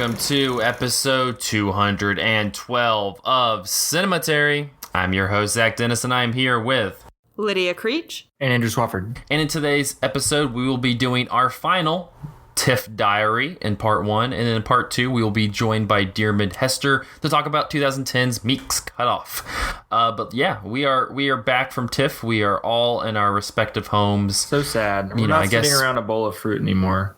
welcome to episode 212 of Cemetery. I'm your host, Zach Dennis, and I'm here with Lydia Creech and Andrew Swafford. And in today's episode, we will be doing our final TIFF diary in part 1, and in part 2, we will be joined by Diarmuid Hester to talk about 2010's Meek's Cutoff. But yeah, we are back from TIFF. We are all in our respective homes. So sad. We're not sitting around a bowl of fruit anymore.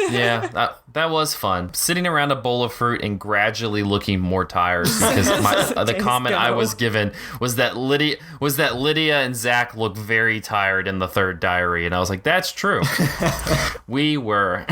Yeah, that was fun. Sitting around a bowl of fruit and gradually looking more tired because the comment I was given was that Lydia and Zach looked very tired in the third diary, and I was like, that's true. We were.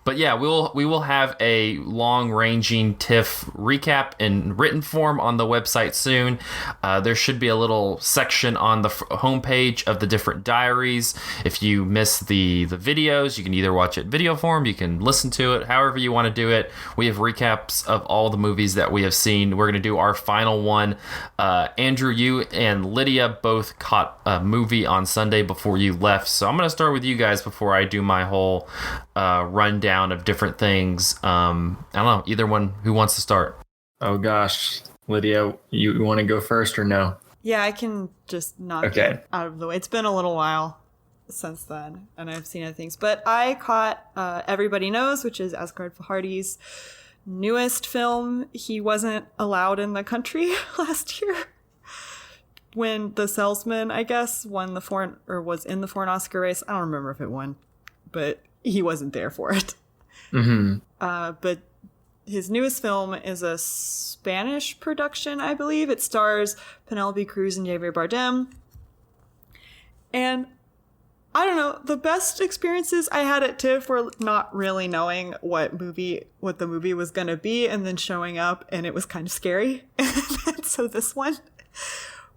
But yeah, we will have a long-ranging TIFF recap in written form on the website soon. There should be a little section on the homepage of the different diaries. If you miss the videos, you can either watch it video form, you can listen to it, however you want to do it. We have recaps of all the movies that we have seen. We're going to do our final one. Andrew, you and Lydia both caught a movie on Sunday before you left, so I'm going to start with you guys before I do my whole rundown of different things. I don't know, either one, who wants to start? Oh gosh, Lydia, you want to go first or no? Yeah, I can just knock it out of the way. It's been a little while since then, and I've seen other things, but I caught Everybody Knows, which is Asghar Farhadi's newest film. He wasn't allowed in the country last year when The Salesman, I guess, was in the foreign Oscar race. I don't remember if it won, but he wasn't there for it. Mm-hmm. But his newest film is a Spanish production, I believe. It stars Penelope Cruz and Javier Bardem. And I don't know, the best experiences I had at TIFF were not really knowing what the movie was going to be and then showing up, and it was kind of scary. And so this one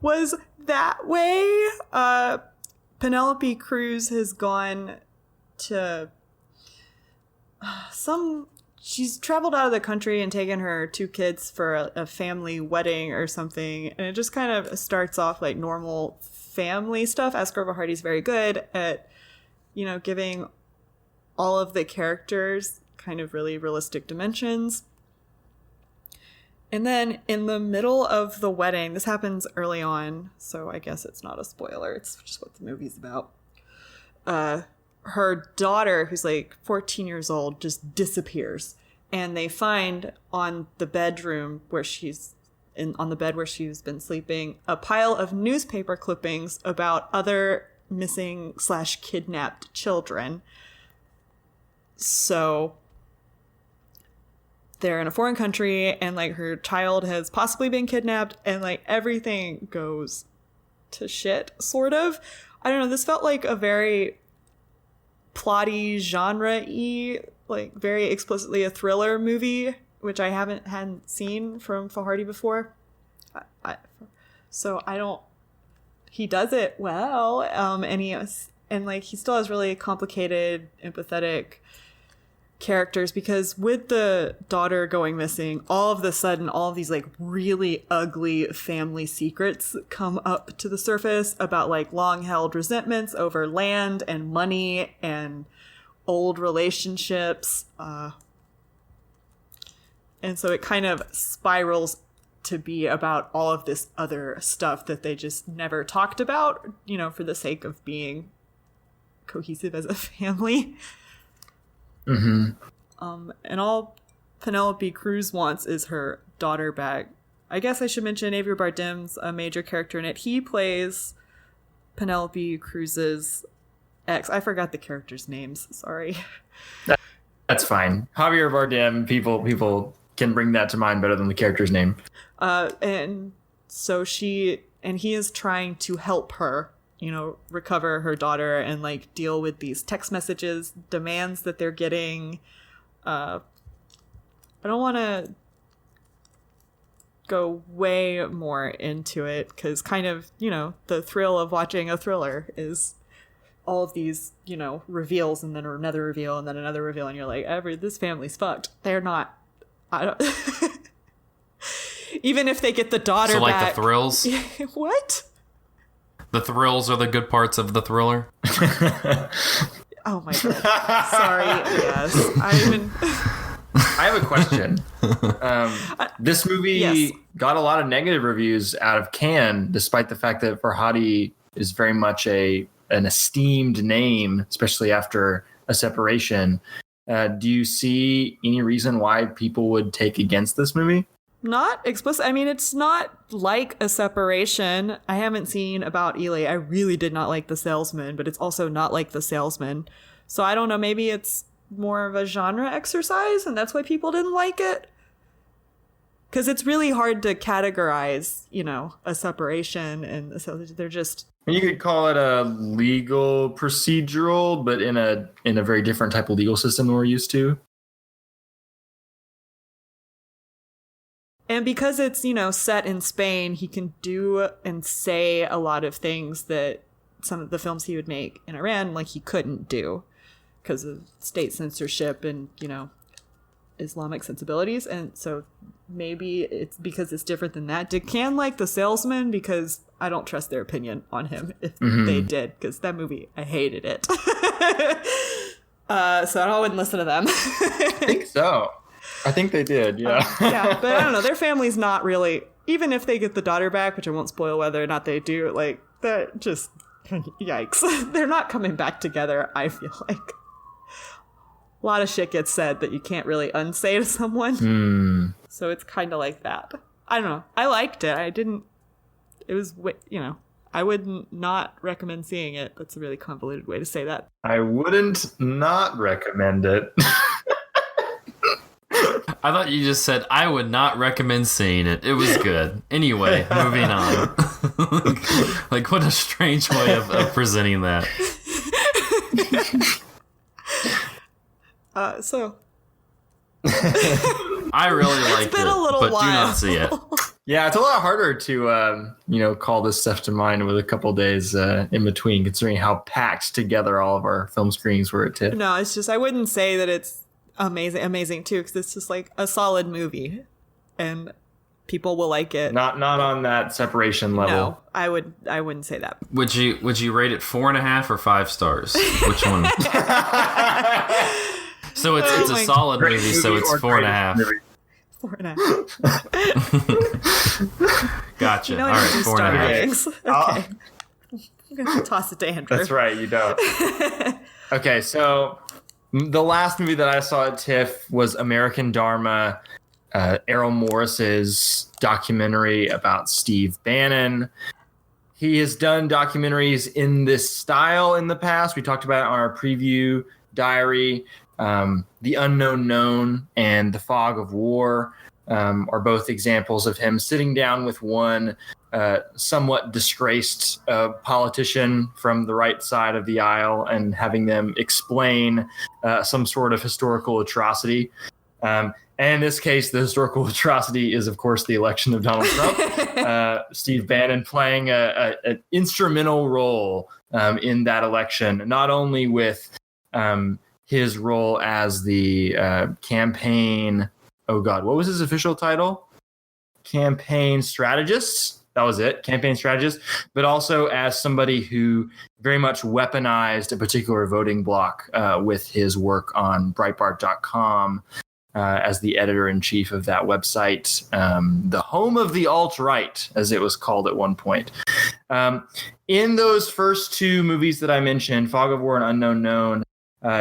was that way. Penelope Cruz has gone to she's traveled out of the country and taken her 2 kids for a family wedding or something, and it just kind of starts off like normal family stuff. Asghar Farhadi's very good at, giving all of the characters kind of really realistic dimensions. And then in the middle of the wedding, this happens early on, so I guess it's not a spoiler, it's just what the movie's about. Her daughter, who's like 14 years old, just disappears. And they find on the bed where she's been sleeping, a pile of newspaper clippings about other missing / kidnapped children. So they're in a foreign country, and like her child has possibly been kidnapped, and like everything goes to shit, sort of. I don't know, this felt like a very plotty, genre-y, like very explicitly a thriller movie, which I hadn't seen from Farhadi before. He does it well, and he still has really complicated, empathetic characters, because with the daughter going missing, all of a sudden all of these like really ugly family secrets come up to the surface about like long held resentments over land and money and old relationships, and so it kind of spirals to be about all of this other stuff that they just never talked about, for the sake of being cohesive as a family. Mm-hmm. And all Penelope Cruz wants is her daughter back. I guess I should mention Javier Bardem's a major character in it. He plays Penelope Cruz's ex. I forgot the characters' names. Sorry. That's fine. Javier Bardem, people can bring that to mind better than the character's name. And so he is trying to help her, recover her daughter and like deal with these text messages, demands that they're getting. I don't want to go way more into it because kind of, the thrill of watching a thriller is all of these, reveals and then another reveal and then another reveal. And you're like, this family's fucked. They're not. I don't. Even if they get the daughter back. So like the thrills? What? The thrills are the good parts of the thriller? Oh my god. Sorry. Yes. I have a question. This movie Yes. got a lot of negative reviews out of Cannes, despite the fact that Farhadi is very much an esteemed name, especially after a separation. Do you see any reason why people would take against this movie? Not explicit. I mean, it's not like a separation. I haven't seen About Ely. I really did not like The Salesman, but it's also not like The Salesman. So I don't know. Maybe it's more of a genre exercise, and that's why people didn't like it. Because it's really hard to categorize, a separation, and so they're just. You could call it a legal procedural, but in a very different type of legal system than we're used to. And because it's, set in Spain, he can do and say a lot of things that some of the films he would make in Iran, like, he couldn't do because of state censorship and, Islamic sensibilities. And so maybe it's because it's different than that. Did Cannes like The Salesman? Because I don't trust their opinion on him if they did, because that movie, I hated it. So I wouldn't listen to them. I think so. I think they did, yeah. Yeah, but I don't know. Their family's not really, even if they get the daughter back, which I won't spoil whether or not they do, like, that just, yikes. They're not coming back together, I feel like. A lot of shit gets said that you can't really unsay to someone. So it's kind of like that. I don't know. I liked it. It was, I would not recommend seeing it. That's a really convoluted way to say that. I wouldn't not recommend it. I thought you just said, I would not recommend seeing it. It was good. Anyway, moving on. Like, what a strange way of presenting that. So. I really liked been it, a little but while. do not see it. Yeah, it's a lot harder to, call this stuff to mind with a couple days in between, considering how packed together all of our film screenings were at TIFF. No, it's just, I wouldn't say that it's amazing too, because it's just like a solid movie and people will like it. Not on that separation level. No, I wouldn't say that. Would you rate it 4.5 or 5 stars? Which one? So it's a solid movie, so it's 4.5. 4.5. Gotcha. I All right, don't do 4.5. star ratings. Okay. I'm gonna toss it to Andrew. That's right, you don't. Okay, so the last movie that I saw at TIFF was American Dharma, Errol Morris's documentary about Steve Bannon. He has done documentaries in this style in the past. We talked about it on our preview diary. The Unknown Known and The Fog of War are both examples of him sitting down with one somewhat disgraced politician from the right side of the aisle and having them explain some sort of historical atrocity. And in this case, the historical atrocity is, of course, the election of Donald Trump. Steve Bannon playing an instrumental role in that election, not only with his role as the campaign. Oh God, what was his official title? Campaign strategist. That was it. Campaign strategist, but also as somebody who very much weaponized a particular voting bloc with his work on Breitbart.com as the editor-in-chief of that website, the home of the alt-right, as it was called at one point. In those first two movies that I mentioned, Fog of War and Unknown Known,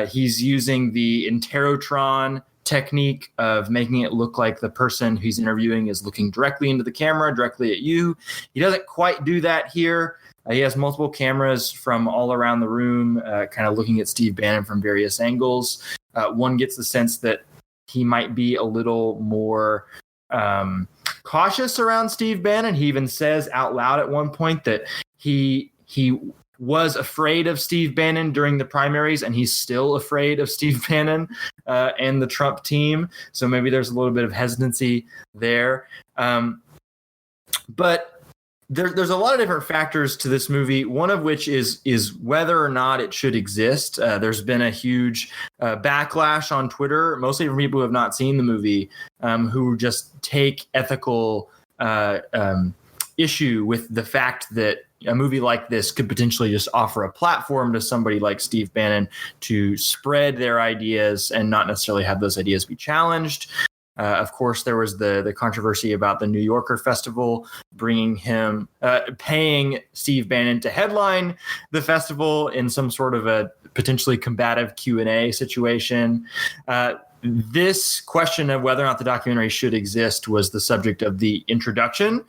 he's using the interrotron technique of making it look like the person who's interviewing is looking directly into the camera, directly at you. He doesn't quite do that here. He has multiple cameras from all around the room, kind of looking at Steve Bannon from various angles. One gets the sense that he might be a little more cautious around Steve Bannon. He even says out loud at one point that he was afraid of Steve Bannon during the primaries, and he's still afraid of Steve Bannon and the Trump team. So maybe there's a little bit of hesitancy there. But there's a lot of different factors to this movie, one of which is whether or not it should exist. There's been a huge backlash on Twitter, mostly from people who have not seen the movie, who just take ethical issue with the fact that a movie like this could potentially just offer a platform to somebody like Steve Bannon to spread their ideas and not necessarily have those ideas be challenged. Of course, there was the controversy about the New Yorker Festival paying Steve Bannon to headline the festival in some sort of a potentially combative Q&A situation. This question of whether or not the documentary should exist was the subject of the introduction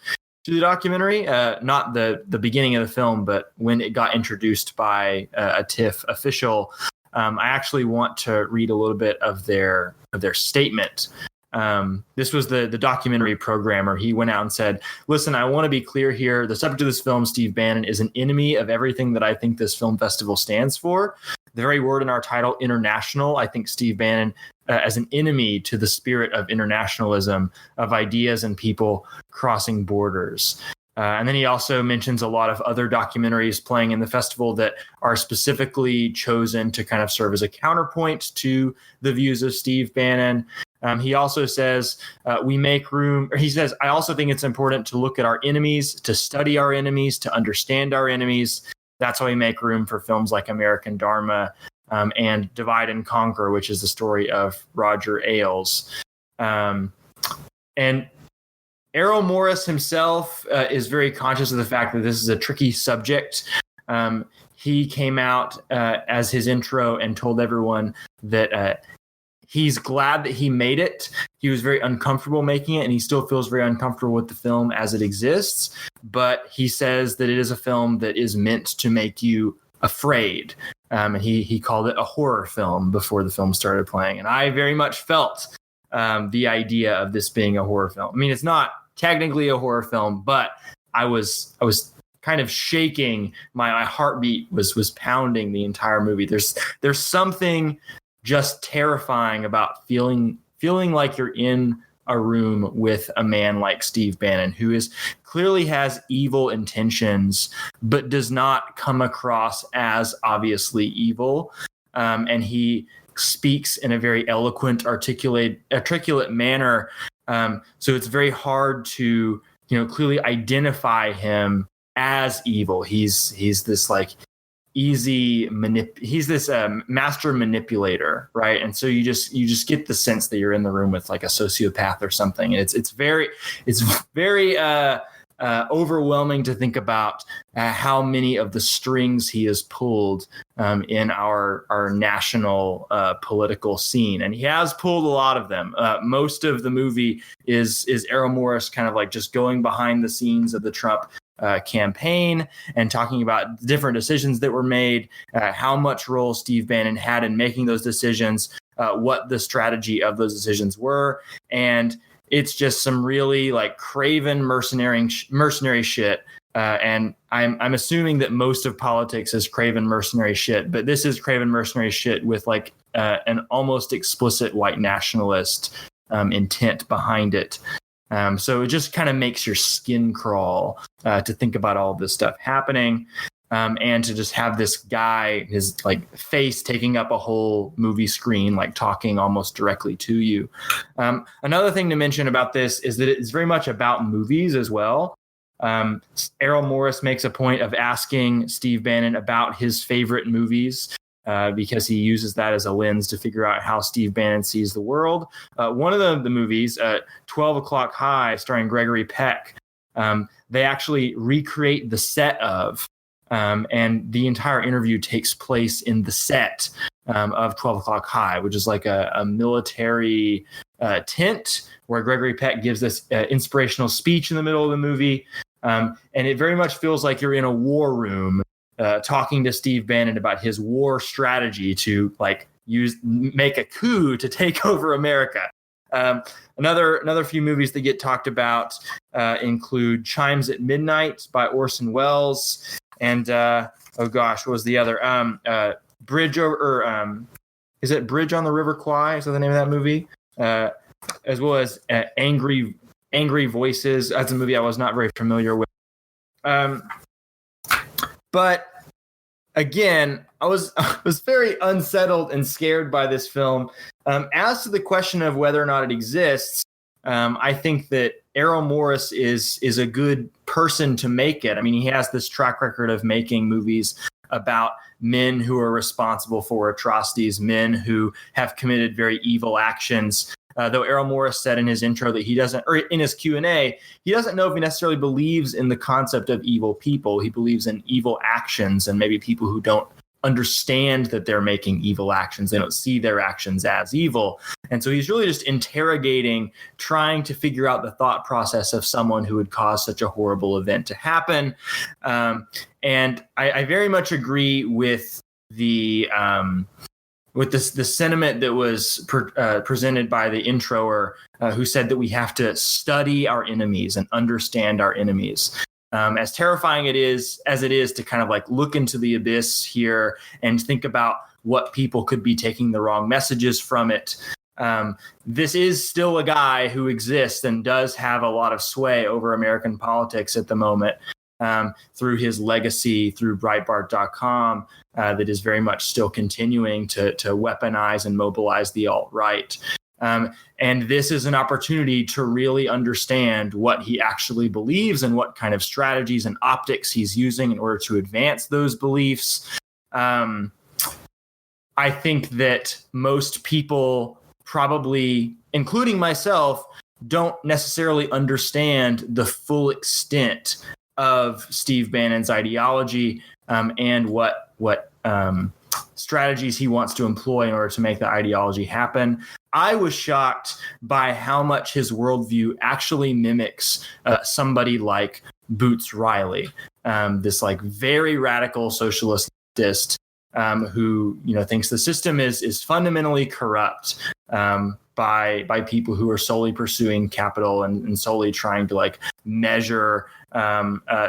to the documentary, not the beginning of the film, but when it got introduced by a TIFF official. I actually want to read a little bit of their statement. This was the documentary programmer. He went out and said, listen, I want to be clear here. The subject of this film, Steve Bannon, is an enemy of everything that I think this film festival stands for. The very word in our title, international, I think Steve Bannon as an enemy to the spirit of internationalism, of ideas and people crossing borders. And then he also mentions a lot of other documentaries playing in the festival that are specifically chosen to kind of serve as a counterpoint to the views of Steve Bannon. He also says, we make room, or he says, I also think it's important to look at our enemies, to study our enemies, to understand our enemies. That's why we make room for films like American Dharma and Divide and Conquer, which is the story of Roger Ailes. And Errol Morris himself is very conscious of the fact that this is a tricky subject. He came out as his intro and told everyone that he's glad that he made it. He was very uncomfortable making it, and he still feels very uncomfortable with the film as it exists. But he says that it is a film that is meant to make you afraid. And he called it a horror film before the film started playing. And I very much felt the idea of this being a horror film. I mean, it's not technically a horror film, but I was kind of shaking. My heartbeat was pounding the entire movie. There's something just terrifying about feeling like you're in a room with a man like Steve Bannon, who clearly has evil intentions, but does not come across as obviously evil. And he speaks in a very eloquent, articulate manner. So it's very hard to, clearly identify him as evil. He's this like he's this master manipulator, right? And so you just get the sense that you're in the room with like a sociopath or something. And it's very overwhelming to think about how many of the strings he has pulled in our national political scene, and he has pulled a lot of them. Most of the movie is Errol Morris kind of like just going behind the scenes of the Trump campaign and talking about different decisions that were made, how much role Steve Bannon had in making those decisions, what the strategy of those decisions were. And it's just some really like craven mercenary shit. And I'm assuming that most of politics is craven mercenary shit, but this is craven mercenary shit with like an almost explicit white nationalist intent behind it. So it just kind of makes your skin crawl to think about all this stuff happening, and to just have this guy, his like face taking up a whole movie screen, like talking almost directly to you. Another thing to mention about this is that it's very much about movies as well. Errol Morris makes a point of asking Steve Bannon about his favorite movies, because he uses that as a lens to figure out how Steve Bannon sees the world. One of the movies, 12 O'Clock High, starring Gregory Peck, they actually recreate the set of, and the entire interview takes place in the set of 12 O'Clock High, which is like a military tent where Gregory Peck gives this inspirational speech in the middle of the movie. And it very much feels like you're in a war room, talking to Steve Bannon about his war strategy to like make a coup to take over America. Another few movies that get talked about include Chimes at Midnight by Orson Welles, and what was the other? Bridge on the River Kwai? Is that the name of that movie? As well as Angry Voices. That's a movie I was not very familiar with. But again, I was very unsettled and scared by this film. As to the question of whether or not it exists, I think that Errol Morris is a good person to make it. I mean, he has this track record of making movies about men who are responsible for atrocities, men who have committed very evil actions. Though Errol Morris said in his intro that he doesn't, or in his Q&A, he doesn't know if he necessarily believes in the concept of evil people. He believes in evil actions and maybe people who don't understand that they're making evil actions. They don't see their actions as evil. And so he's really just interrogating, trying to figure out the thought process of someone who would cause such a horrible event to happen. And I very much agree with the sentiment that was presented by the introer, who said that we have to study our enemies and understand our enemies. As terrifying as it is to kind of like look into the abyss here and think about what people could be taking the wrong messages from it. This is still a guy who exists and does have a lot of sway over American politics at the moment, through his legacy, through Breitbart.com, that is very much still continuing to weaponize and mobilize the alt-right. And this is an opportunity to really understand what he actually believes and what kind of strategies and optics he's using in order to advance those beliefs. I think that most people, probably including myself, don't necessarily understand the full extent of Steve Bannon's ideology, and what strategies he wants to employ in order to make the ideology happen. I was shocked by how much his worldview actually mimics somebody like Boots Riley, this like very radical socialist who thinks the system is fundamentally corrupt by people who are solely pursuing capital and solely trying to like measure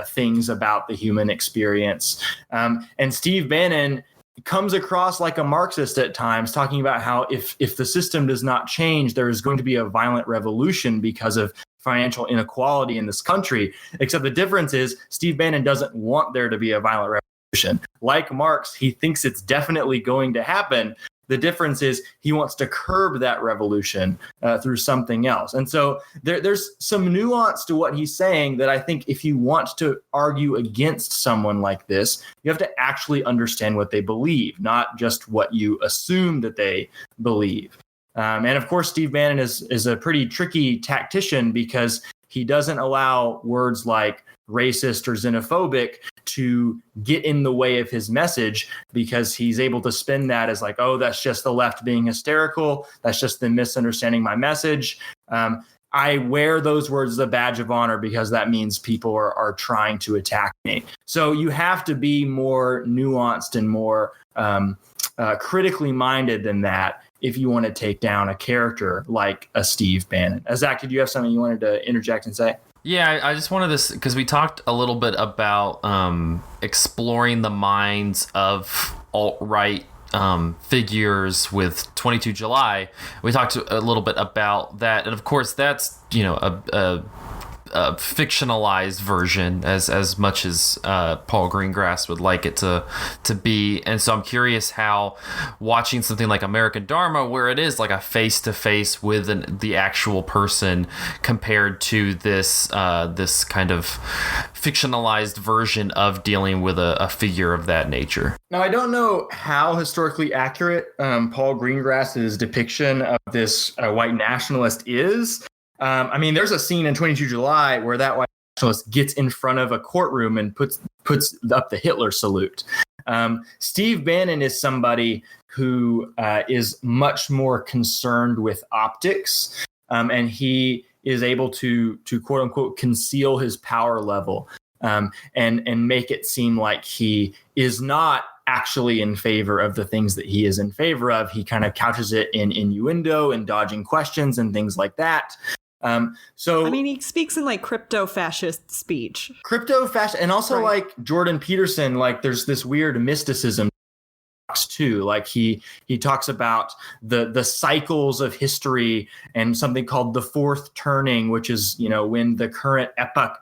things about the human experience. And Steve Bannon comes across like a Marxist at times, talking about how if the system does not change, there is going to be a violent revolution because of financial inequality in this country. Except the difference is Steve Bannon doesn't want there to be a violent revolution. Like Marx, he thinks it's definitely going to happen. The difference is he wants to curb that revolution through something else. And so there's some nuance to what he's saying that I think if you want to argue against someone like this, you have to actually understand what they believe, not just what you assume that they believe. And of course, Steve Bannon is a pretty tricky tactician because he doesn't allow words like racist or xenophobic to get in the way of his message, because he's able to spin that as like, oh, that's just the left being hysterical. That's just them misunderstanding my message. I wear those words as a badge of honor because that means people are trying to attack me. So you have to be more nuanced and more critically minded than that if you want to take down a character like a Steve Bannon. Zach, did you have something you wanted to interject and say? Yeah, I just wanted to, because we talked a little bit about exploring the minds of alt-right figures with 22 July. We talked a little bit about that, and of course that's a fictionalized version as much as Paul Greengrass would like it to be. And so I'm curious how watching something like American Dharma, where it is like a face-to-face with the actual person, compared to this this kind of fictionalized version of dealing with a figure of that nature. Now, I don't know how historically accurate Paul Greengrass's depiction of this white nationalist is. I mean, there's a scene in 22 July where that white nationalist gets in front of a courtroom and puts up the Hitler salute. Steve Bannon is somebody who is much more concerned with optics, and he is able to quote unquote conceal his power level, and make it seem like he is not actually in favor of the things that he is in favor of. He kind of couches it in innuendo and dodging questions and things like that. So I mean, he speaks in like crypto-fascist speech. Crypto-fascist, and also Right. like Jordan Peterson, like there's this weird mysticism too. Like he talks about the cycles of history and something called the fourth turning, which is, when the current epoch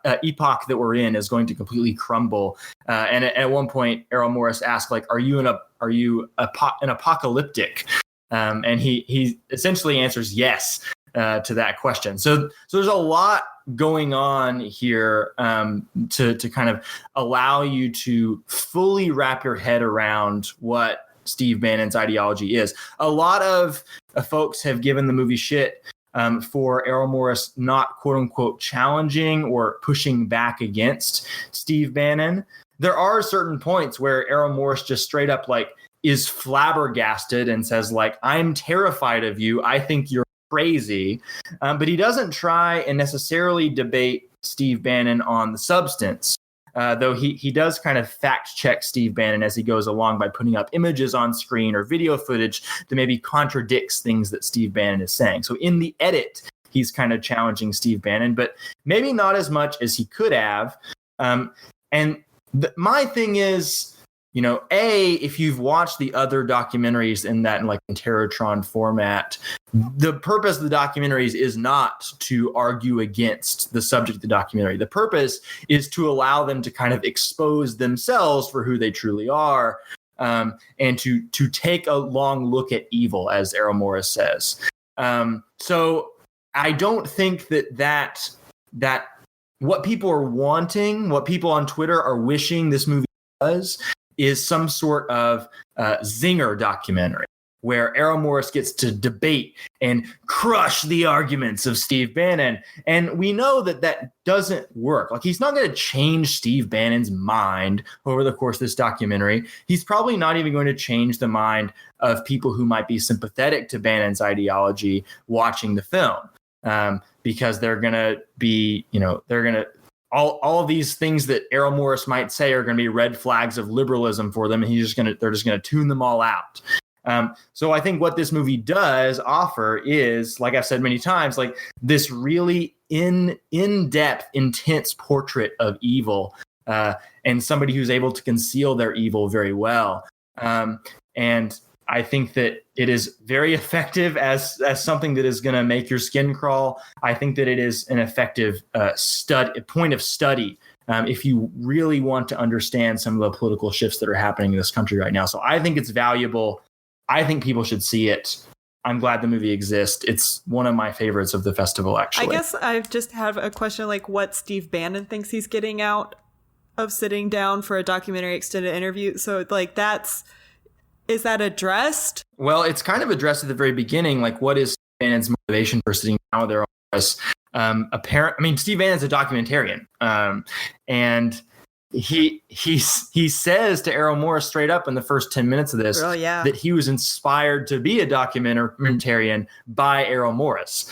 that we're in is going to completely crumble. And at one point, Errol Morris asked, like, are you an apocalyptic? And he essentially answers yes. to that question. So there's a lot going on here to kind of allow you to fully wrap your head around what Steve Bannon's ideology is. A lot of folks have given the movie shit for Errol Morris not quote unquote challenging or pushing back against Steve Bannon. There are certain points where Errol Morris just straight up like is flabbergasted and says like, I'm terrified of you. I think you're crazy. But he doesn't try and necessarily debate Steve Bannon on the substance. Though he does kind of fact check Steve Bannon as he goes along by putting up images on screen or video footage that maybe contradicts things that Steve Bannon is saying. So in the edit, he's kind of challenging Steve Bannon, but maybe not as much as he could have. My thing is, you know, if you've watched the other documentaries in that like Interrotron format, the purpose of the documentaries is not to argue against the subject of the documentary. The purpose is to allow them to kind of expose themselves for who they truly are, and to take a long look at evil, as Errol Morris says. So I don't think that what people are wanting, what people on Twitter are wishing this movie does, is some sort of zinger documentary where Errol Morris gets to debate and crush the arguments of Steve Bannon. And we know that doesn't work. Like, he's not going to change Steve Bannon's mind over the course of this documentary. He's probably not even going to change the mind of people who might be sympathetic to Bannon's ideology watching the film, because they're going to be, all of these things that Errol Morris might say are going to be red flags of liberalism for them, and they're just going to tune them all out. So I think what this movie does offer is, like I've said many times, like this really in-depth, intense portrait of evil, and somebody who's able to conceal their evil very well. And I think that it is very effective as something that is going to make your skin crawl. I think that it is an effective point of study if you really want to understand some of the political shifts that are happening in this country right now. So I think it's valuable. I think people should see it. I'm glad the movie exists. It's one of my favorites of the festival, actually. I guess I just have a question, like what Steve Bannon thinks he's getting out of sitting down for a documentary extended interview. So like is that addressed? Well, it's kind of addressed at the very beginning. Like, what is Bannon's motivation for sitting down with Errol Morris? Steve Bannon's a documentarian, and he says to Errol Morris straight up in the first 10 minutes of this that he was inspired to be a documentarian by Errol Morris.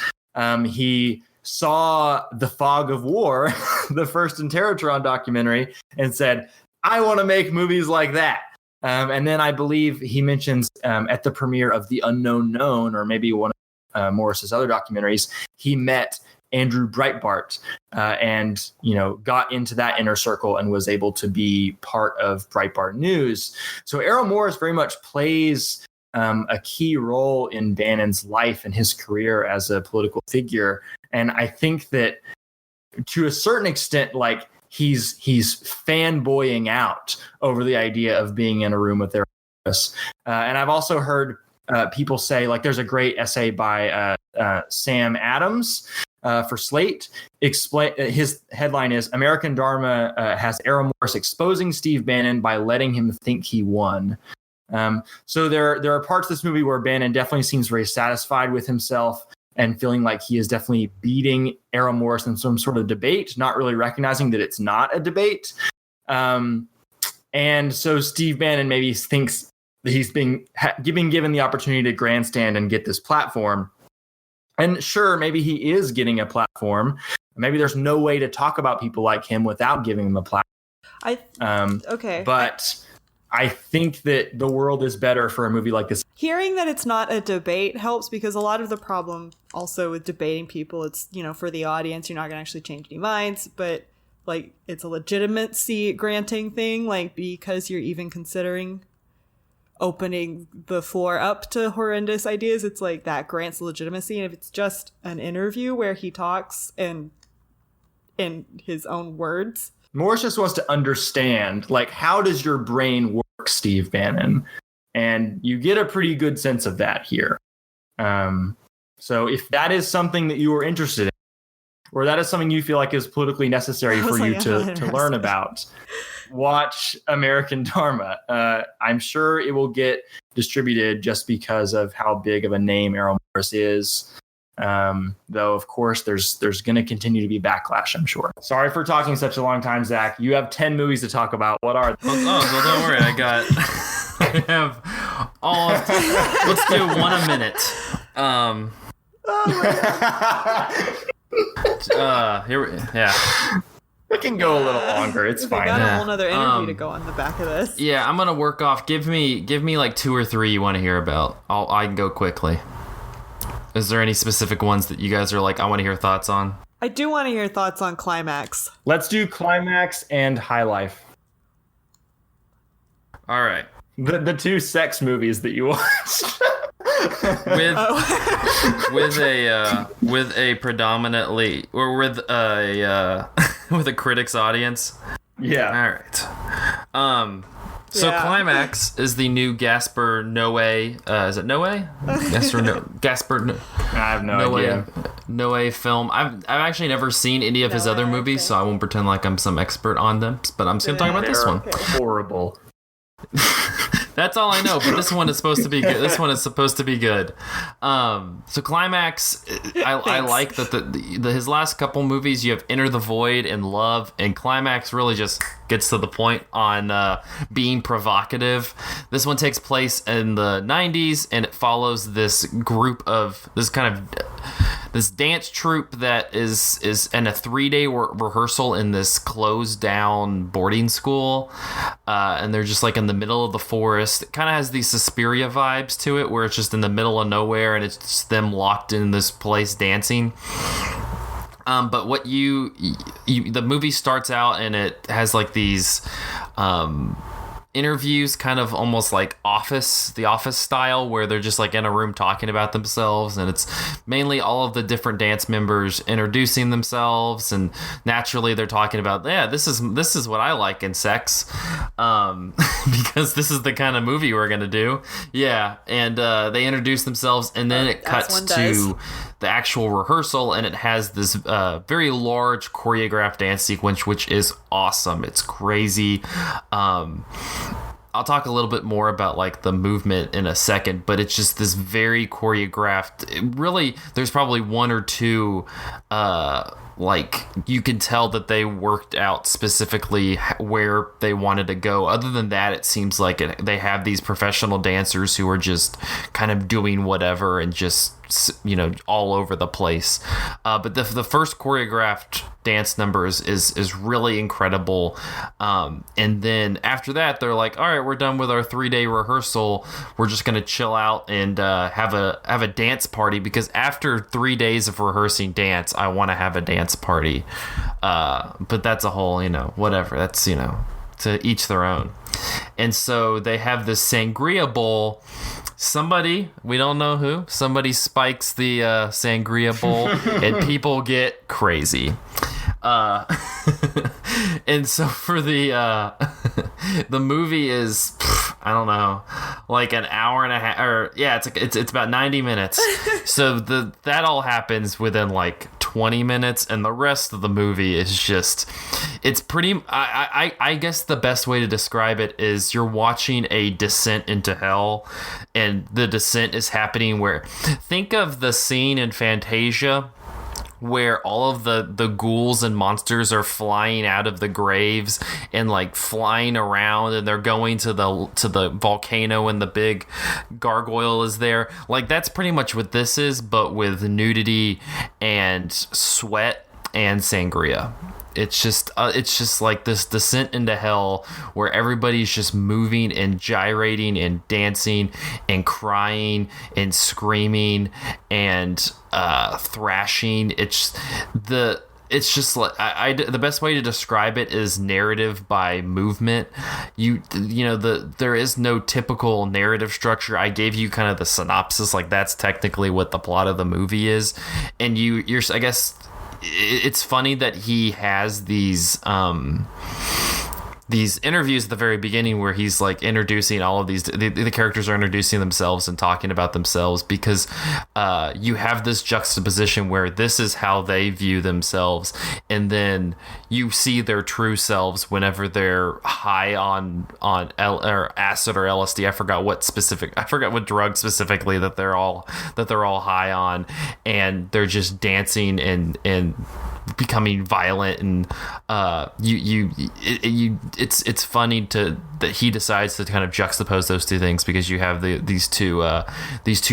He saw The Fog of War, the first Interrotron documentary, and said, I want to make movies like that. And then I believe he mentions at the premiere of The Unknown Known, or maybe one of Morris's other documentaries, he met Andrew Breitbart and got into that inner circle and was able to be part of Breitbart News. So Errol Morris very much plays a key role in Bannon's life and his career as a political figure. And I think that to a certain extent, like, he's fanboying out over the idea of being in a room with Errol Morris. And I've also heard people say, like, there's a great essay by Sam Adams for Slate. His headline is American Dharma has Errol Morris exposing Steve Bannon by letting him think he won. So there are parts of this movie where Bannon definitely seems very satisfied with himself and feeling like he is definitely beating Errol Morris in some sort of debate, not really recognizing that it's not a debate. And so Steve Bannon maybe thinks that he's being given the opportunity to grandstand and get this platform. And sure, maybe he is getting a platform. Maybe there's no way to talk about people like him without giving them a platform. Okay. But I think that the world is better for a movie like this. Hearing that it's not a debate helps, because a lot of the problem also with debating people, it's, for the audience, you're not going to actually change any minds, but like it's a legitimacy granting thing, like because you're even considering opening the floor up to horrendous ideas, it's like that grants legitimacy. And if it's just an interview where he talks and in his own words, Morris just wants to understand, like, how does your brain work, Steve Bannon? And you get a pretty good sense of that here. So if that is something that you are interested in, or that is something you feel like is politically necessary for you to learn about, watch American Dharma. I'm sure it will get distributed just because of how big of a name Errol Morris is. Though, of course, there's going to continue to be backlash, I'm sure. Sorry for talking such a long time, Zach. You have 10 movies to talk about. What are they? Well, don't worry. I have all. Let's do one a minute. It can go a little longer. It's fine. Got a whole other interview to go on the back of this. Yeah, I'm gonna work off. Give me like 2 or 3 you want to hear about. I can go quickly. Is there any specific ones that you guys are like, I want to hear thoughts on? I do want to hear thoughts on Climax. Let's do Climax and High Life. All right. The 2 sex movies that you watched. with a predominantly, or with a with a critics audience. Yeah. All right. So Climax is the new Gaspar Noé. Is it Noé? Yes or no? Gaspar. I have no idea. Noé film. I've actually never seen any of his other movies, so I won't pretend like I'm some expert on them. But I'm just gonna talk about this one. Horrible. That's all I know, but this one is supposed to be good. This one is supposed to be good. So Climax, I like that his last couple movies, you have Enter the Void and Love, and Climax really just gets to the point on being provocative. This one takes place in the 90s, and it follows this group of this dance troupe that is in a 3-day rehearsal in this closed down boarding school, and they're just like in the middle of the forest. It kind of has these Suspiria vibes to it, where it's just in the middle of nowhere and it's just them locked in this place dancing. But what the movie starts out and it has like these interviews, kind of almost like the office style, where they're just like in a room talking about themselves, and it's mainly all of the different dance members introducing themselves, and naturally they're talking about, this is what I like in sex, because this is the kind of movie we're gonna do. And they introduce themselves, and then it cuts to the actual rehearsal, and it has this very large choreographed dance sequence, which is awesome. It's crazy. I'll talk a little bit more about like the movement in a second, but it's just this very choreographed. There's probably 1 or 2 like you can tell that they worked out specifically where they wanted to go. Other than that, it seems like they have these professional dancers who are just kind of doing whatever and just, all over the place. But the first choreographed dance number is really incredible. And then after that, they're like, all right, we're done with our 3-day rehearsal. We're just going to chill out and have a dance party, because after 3 days of rehearsing dance, I want to have a dance party. But that's a whole, whatever. That's, to each their own. And so they have this sangria bowl. Somebody, we don't know who, somebody spikes the sangria bowl and people get crazy. And so for the movie is, I don't know, like an hour and a half, or it's about 90 minutes. So that all happens within like 20 minutes, and the rest of the movie is just, it's pretty, I guess the best way to describe it is you're watching a descent into hell, and the descent is happening where, think of the scene in Fantasia where all of the ghouls and monsters are flying out of the graves and like flying around, and they're going to the volcano, and the big gargoyle is there. Like, that's pretty much what this is, but with nudity and sweat and sangria. It's just like this descent into hell where everybody's just moving and gyrating and dancing and crying and screaming and thrashing. It's just like the best way to describe it is narrative by movement. There is no typical narrative structure. I gave you kind of the synopsis, like that's technically what the plot of the movie is, and you're I guess. It's funny that he has these these interviews at the very beginning where he's like introducing all of these, the characters are introducing themselves and talking about themselves, because you have this juxtaposition where this is how they view themselves, and then you see their true selves whenever they're high on or acid or LSD. I forgot what drug specifically that they're all high on, and they're just dancing and becoming violent, and it's funny that he decides to kind of juxtapose those two things, because you have these two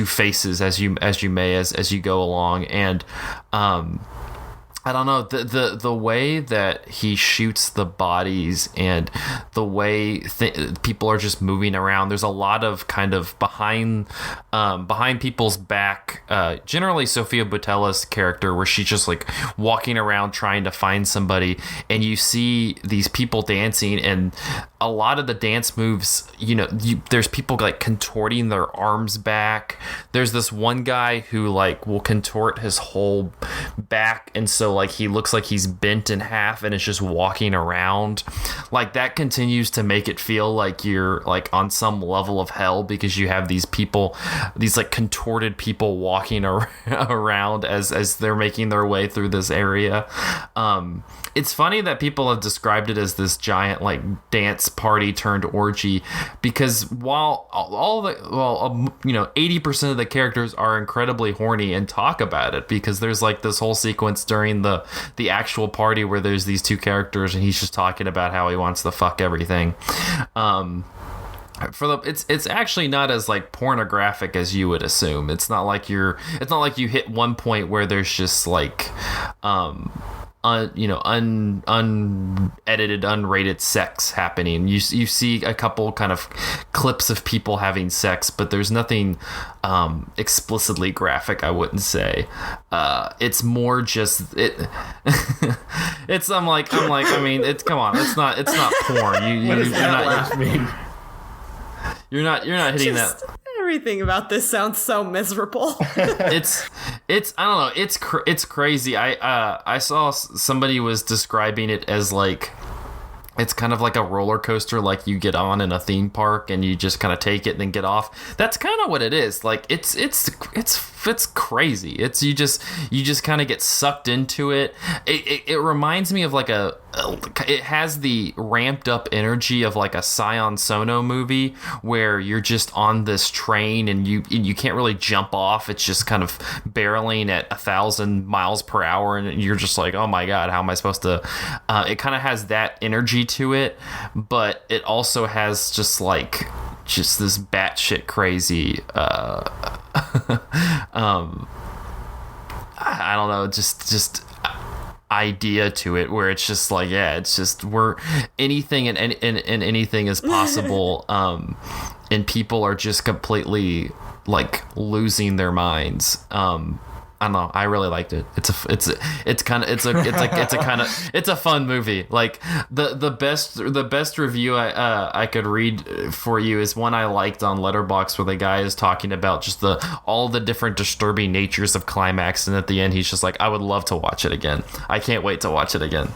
faces as you go along, and I don't know, the way that he shoots the bodies and the way people are just moving around. There's a lot of kind of behind people's back. Generally, Sofia Boutella's character, where she's just like walking around trying to find somebody, and you see these people dancing, and a lot of the dance moves, there's people like contorting their arms back. There's this one guy who like will contort his whole back, and so like he looks like he's bent in half and is just walking around. Like that continues to make it feel like you're like on some level of hell, because you have these people, these like contorted people walking around as they're making their way through this area. It's funny that people have described it as this giant like dance party turned orgy, because while 80% of the characters are incredibly horny and talk about it, because there's like this whole sequence during the actual party where there's these two characters and he's just talking about how he wants to fuck everything. It's actually not as like pornographic as you would assume. It's not like you hit one point where there's just like unedited, unrated sex happening. You see a couple kind of clips of people having sex, but there's nothing explicitly graphic, I wouldn't say. It's more just it. It's I mean, it's come on, it's not porn. You're not hitting just, that. Everything about this sounds so miserable. It's I don't know, it's crazy. I saw somebody was describing it as like, it's kind of like a roller coaster, like you get on in a theme park and you just kind of take it and then get off. That's kind of what it is. Like it's crazy. It's you just kind of get sucked into it. It reminds me of like it has the ramped up energy of like a Sion Sono movie, where you're just on this train and you can't really jump off. It's just kind of barreling at 1,000 miles per hour, and you're just like, oh my god, how am I supposed to? It kind of has that energy to it, but it also has just this batshit crazy. I don't know, just idea to it, where it's just like, yeah, it's just we're anything and anything is possible, and people are just completely like losing their minds. I don't know, I really liked it. It's a fun movie. Like the best review I could read for you is one I liked on Letterboxd, where the guy is talking about just all the different disturbing natures of Climax, and at the end he's just like, I would love to watch it again. I can't wait to watch it again.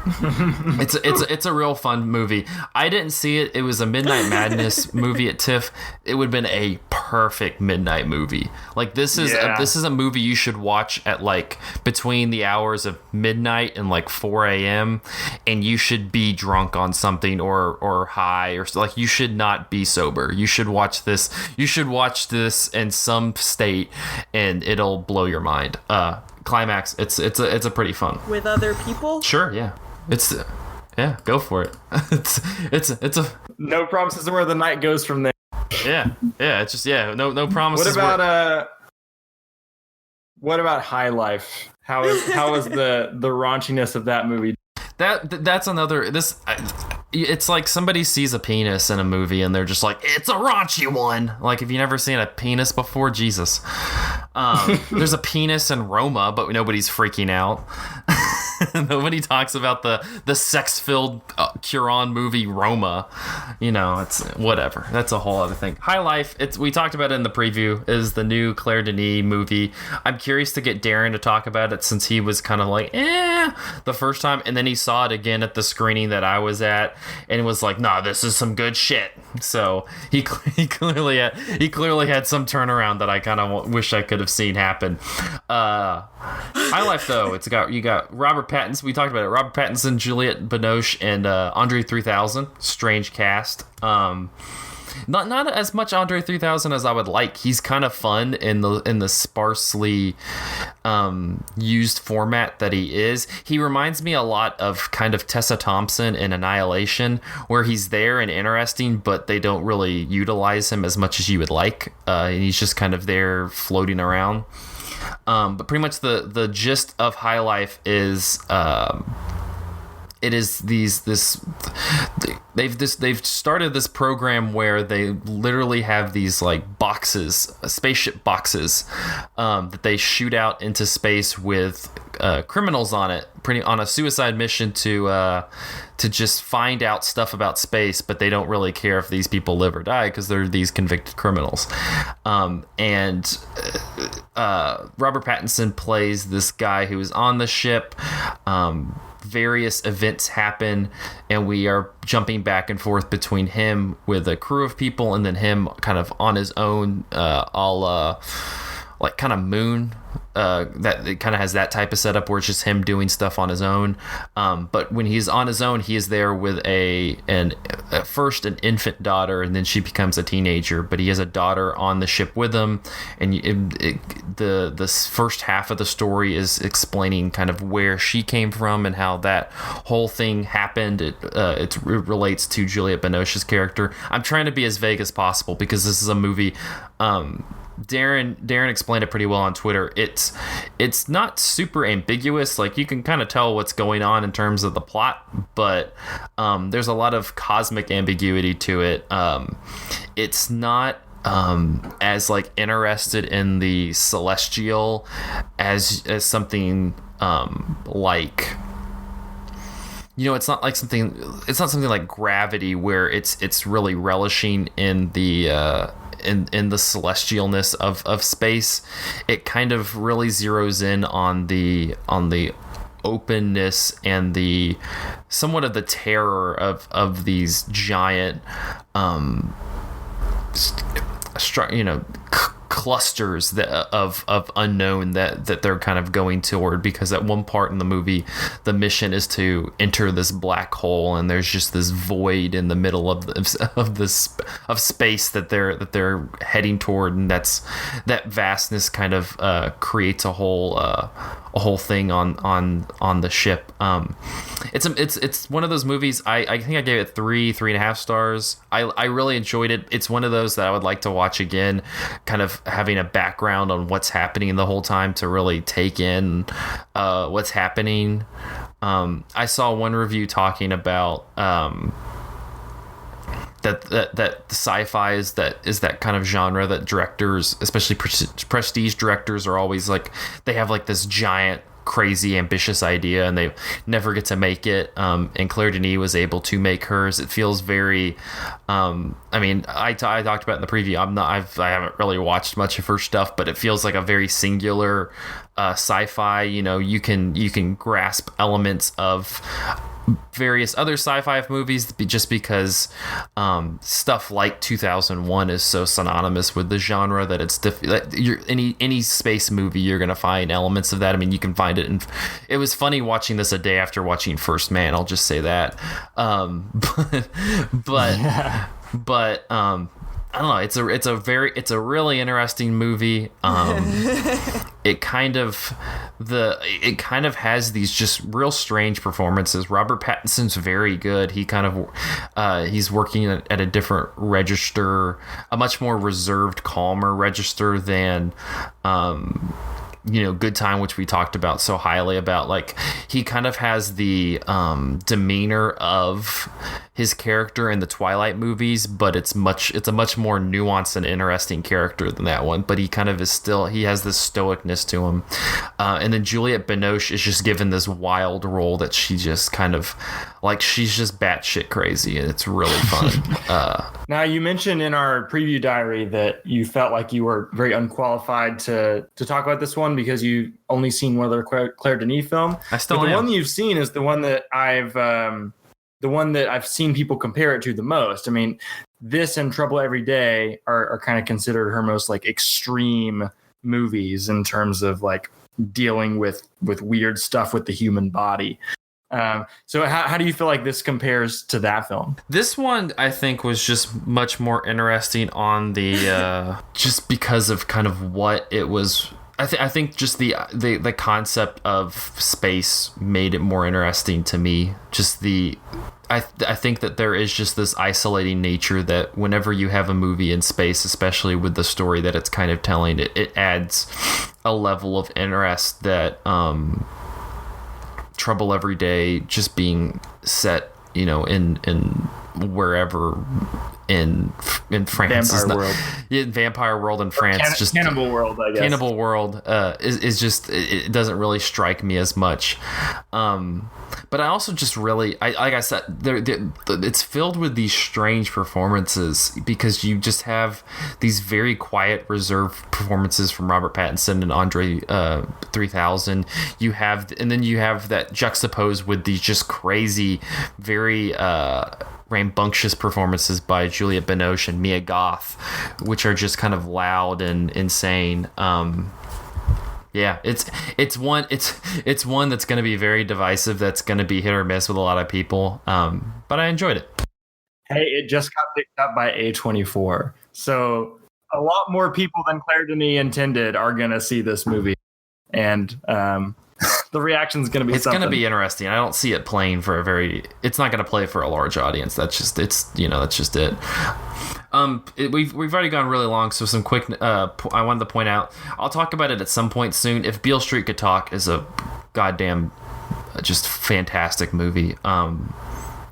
It's a real fun movie. I didn't see it. It was a Midnight Madness movie at TIFF. It would have been a perfect midnight movie. Like this is a movie you should watch at like between the hours of midnight and like 4 a.m. and you should be drunk on something or high, or like you should not be sober. You should watch this. You should watch this in some state and it'll blow your mind. Climax. It's a pretty fun. With other people? Sure, yeah. Go for it. It's a no promises of where the night goes from there. Yeah. It's just no promises. What about High Life? How is the raunchiness of that movie? That's another. It's like somebody sees a penis in a movie and they're just like, it's a raunchy one. Like, have you never seen a penis before? Jesus. There's a penis in Roma, but nobody's freaking out. Nobody talks about the sex-filled Cuarón movie Roma. It's whatever. That's a whole other thing. High Life, we talked about it in the preview, is the new Claire Denis movie. I'm curious to get Darren to talk about it, since he was kind of like, the first time, and then he saw it again at the screening that I was at, and was like, nah, this is some good shit. So he clearly had some turnaround that I kind of wish I could have seen happen. High Life, though, you got Robert Pattinson. We talked about it. Robert Pattinson, Juliette Binoche, and Andre 3000. Strange cast. Not as much Andre 3000 as I would like. He's kind of fun in the sparsely used format that he is. He reminds me a lot of kind of Tessa Thompson in Annihilation, where he's there and interesting, but they don't really utilize him as much as you would like. And he's just kind of there floating around. But pretty much the gist of High Life is it is they've started this program where they literally have these like boxes, spaceship boxes, that they shoot out into space with criminals on it, on a suicide mission to just find out stuff about space, but they don't really care if these people live or die because they're these convicted criminals. And Robert Pattinson plays this guy who is on the ship. Various events happen, and we are jumping back and forth between him with a crew of people and then him kind of on his own, like kind of Moon. That it kind of has that type of setup where it's just him doing stuff on his own. But when he's on his own, he is there with first an infant daughter, and then she becomes a teenager. But he has a daughter on the ship with him, and the first half of the story is explaining kind of where she came from and how that whole thing happened. It relates to Juliette Binoche's character. I'm trying to be as vague as possible because this is a movie. Darren explained it pretty well on Twitter. It's not super ambiguous. Like, you can kind of tell what's going on in terms of the plot, but there's a lot of cosmic ambiguity to it. It's not as like interested in the celestial as something like, it's not something like Gravity, where it's really relishing in the in the celestialness of space. It kind of really zeroes in on the openness and the somewhat of the terror of these giant clusters of unknown that they're kind of going toward, because at one part in the movie the mission is to enter this black hole, and there's just this void in the middle of space that they're heading toward, and that vastness kind of creates a whole thing on the ship. It's one of those movies. I think I gave it 3.5 stars. I really enjoyed it. It's one of those that I would like to watch again, kind of having a background on what's happening the whole time to really take in what's happening. I saw one review talking about that sci-fi is that kind of genre that directors, especially prestige directors, are always like, they have like this giant, crazy, ambitious idea and they never get to make it. And Claire Denis was able to make hers. It feels very I talked about in the preview, I haven't really watched much of her stuff, but it feels like a very singular sci-fi. You can grasp elements of various other sci-fi movies just because stuff like 2001 is so synonymous with the genre that it's any space movie you're gonna find elements of that. I mean, you can find it, and it was funny watching this a day after watching First Man, I'll just say that. But I don't know. It's a really interesting movie. It kind of has these just real strange performances. Robert Pattinson's very good. He kind of he's working at a different register, a much more reserved, calmer register than Good Time, which we talked about so highly about, like he kind of has the demeanor of his character in the Twilight movies, but it's a much more nuanced and interesting character than that one. But he kind of he has this stoicness to him. And then Juliette Binoche is just given this wild role that she just kind of like, she's just batshit crazy, and it's really fun. Now, you mentioned in our preview diary that you felt like you were very unqualified to talk about this one because you only seen one other Claire Denis film. I still but the am. one that you've seen is the one that I've seen people compare it to the most. I mean, this and Trouble Every Day are kind of considered her most like extreme movies in terms of like dealing with weird stuff with the human body. So how do you feel like this compares to that film? This one, I think, was just much more interesting on the just because of kind of what it was. I think just the concept of space made it more interesting to me. Just I think that there is just this isolating nature that whenever you have a movie in space, especially with the story that it's kind of telling, it adds a level of interest that Trouble Every Day, just being set, in wherever in France, Vampire World in France, just Cannibal World, I guess. Cannibal World is just, it doesn't really strike me as much. But I also just really, like I said, it's filled with these strange performances because you just have these very quiet, reserved performances from Robert Pattinson and Andre 3000. And then you have that juxtaposed with these just crazy, very rambunctious performances by Juliette Binoche and Mia Goth, which are just kind of loud and insane. Yeah, it's one that's going to be very divisive. That's going to be hit or miss with a lot of people. But I enjoyed it. Hey, it just got picked up by A24, so a lot more people than Claire Denis intended are going to see this movie, and the reaction is going to be. It's going to be interesting. I don't see it playing for it's not going to play for a large audience. That's just it. We've already gone really long, so some quick. I wanted to point out. I'll talk about it at some point soon. If Beale Street Could Talk is a goddamn, just fantastic movie.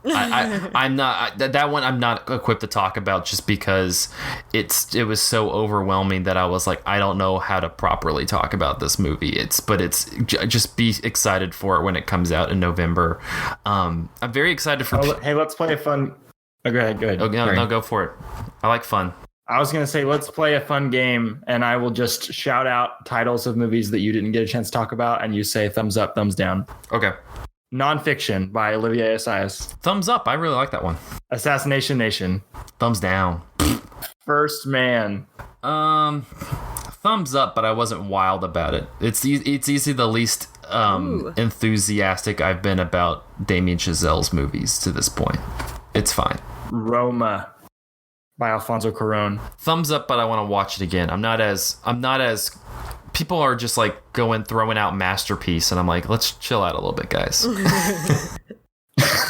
I'm not that one. I'm not equipped to talk about just because it was so overwhelming that I was like, I don't know how to properly talk about this movie. Just be excited for it when it comes out in November. I'm very excited for. Hey, let's play a fun. Oh, go ahead. Oh, no, go for it. I like fun. I was going to say, let's play a fun game, and I will just shout out titles of movies that you didn't get a chance to talk about, and you say thumbs up, thumbs down. Okay. Nonfiction by Olivier Assayas. Thumbs up. I really like that one. Assassination Nation. Thumbs down. First Man. Thumbs up, but I wasn't wild about it. It's easily the least enthusiastic I've been about Damien Chazelle's movies to this point. It's fine. Roma by Alfonso Cuarón. Thumbs up, but I want to watch it again. I'm not as people are just like throwing out Masterpiece, and I'm like, let's chill out a little bit, guys.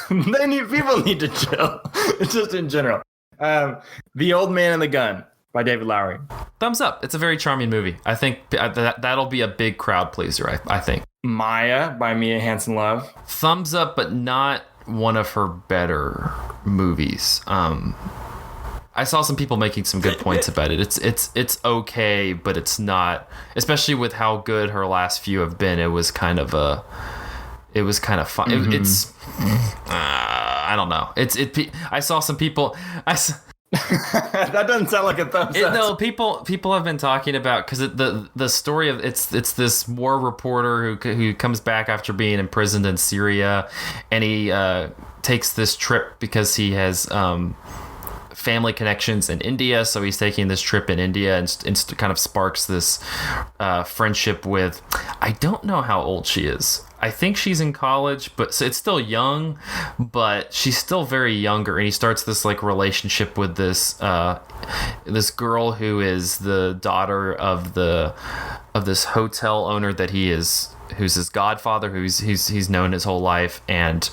People need to chill. Just in general. The Old Man and the Gun by David Lowery. Thumbs up. It's a very charming movie. I think that'll be a big crowd pleaser. I think. Maya by Mia Hansen-Løve. Thumbs up, but not one of her better movies. I saw some people making some good points about it. It's okay, but it's not, especially with how good her last few have been. It was kind of fun. Mm-hmm. I don't know. I saw some people. That doesn't sound like a thumbs up. No, people have been talking about, because the story of it's this war reporter who comes back after being imprisoned in Syria, and he takes this trip because he has family connections in India, so he's taking this trip in India and kind of sparks this friendship with, I don't know how old she is. I think she's in college, but so it's still young, but she's still very younger, and he starts this like relationship with this girl who is the daughter of this hotel owner that who's his godfather, who's known his whole life, and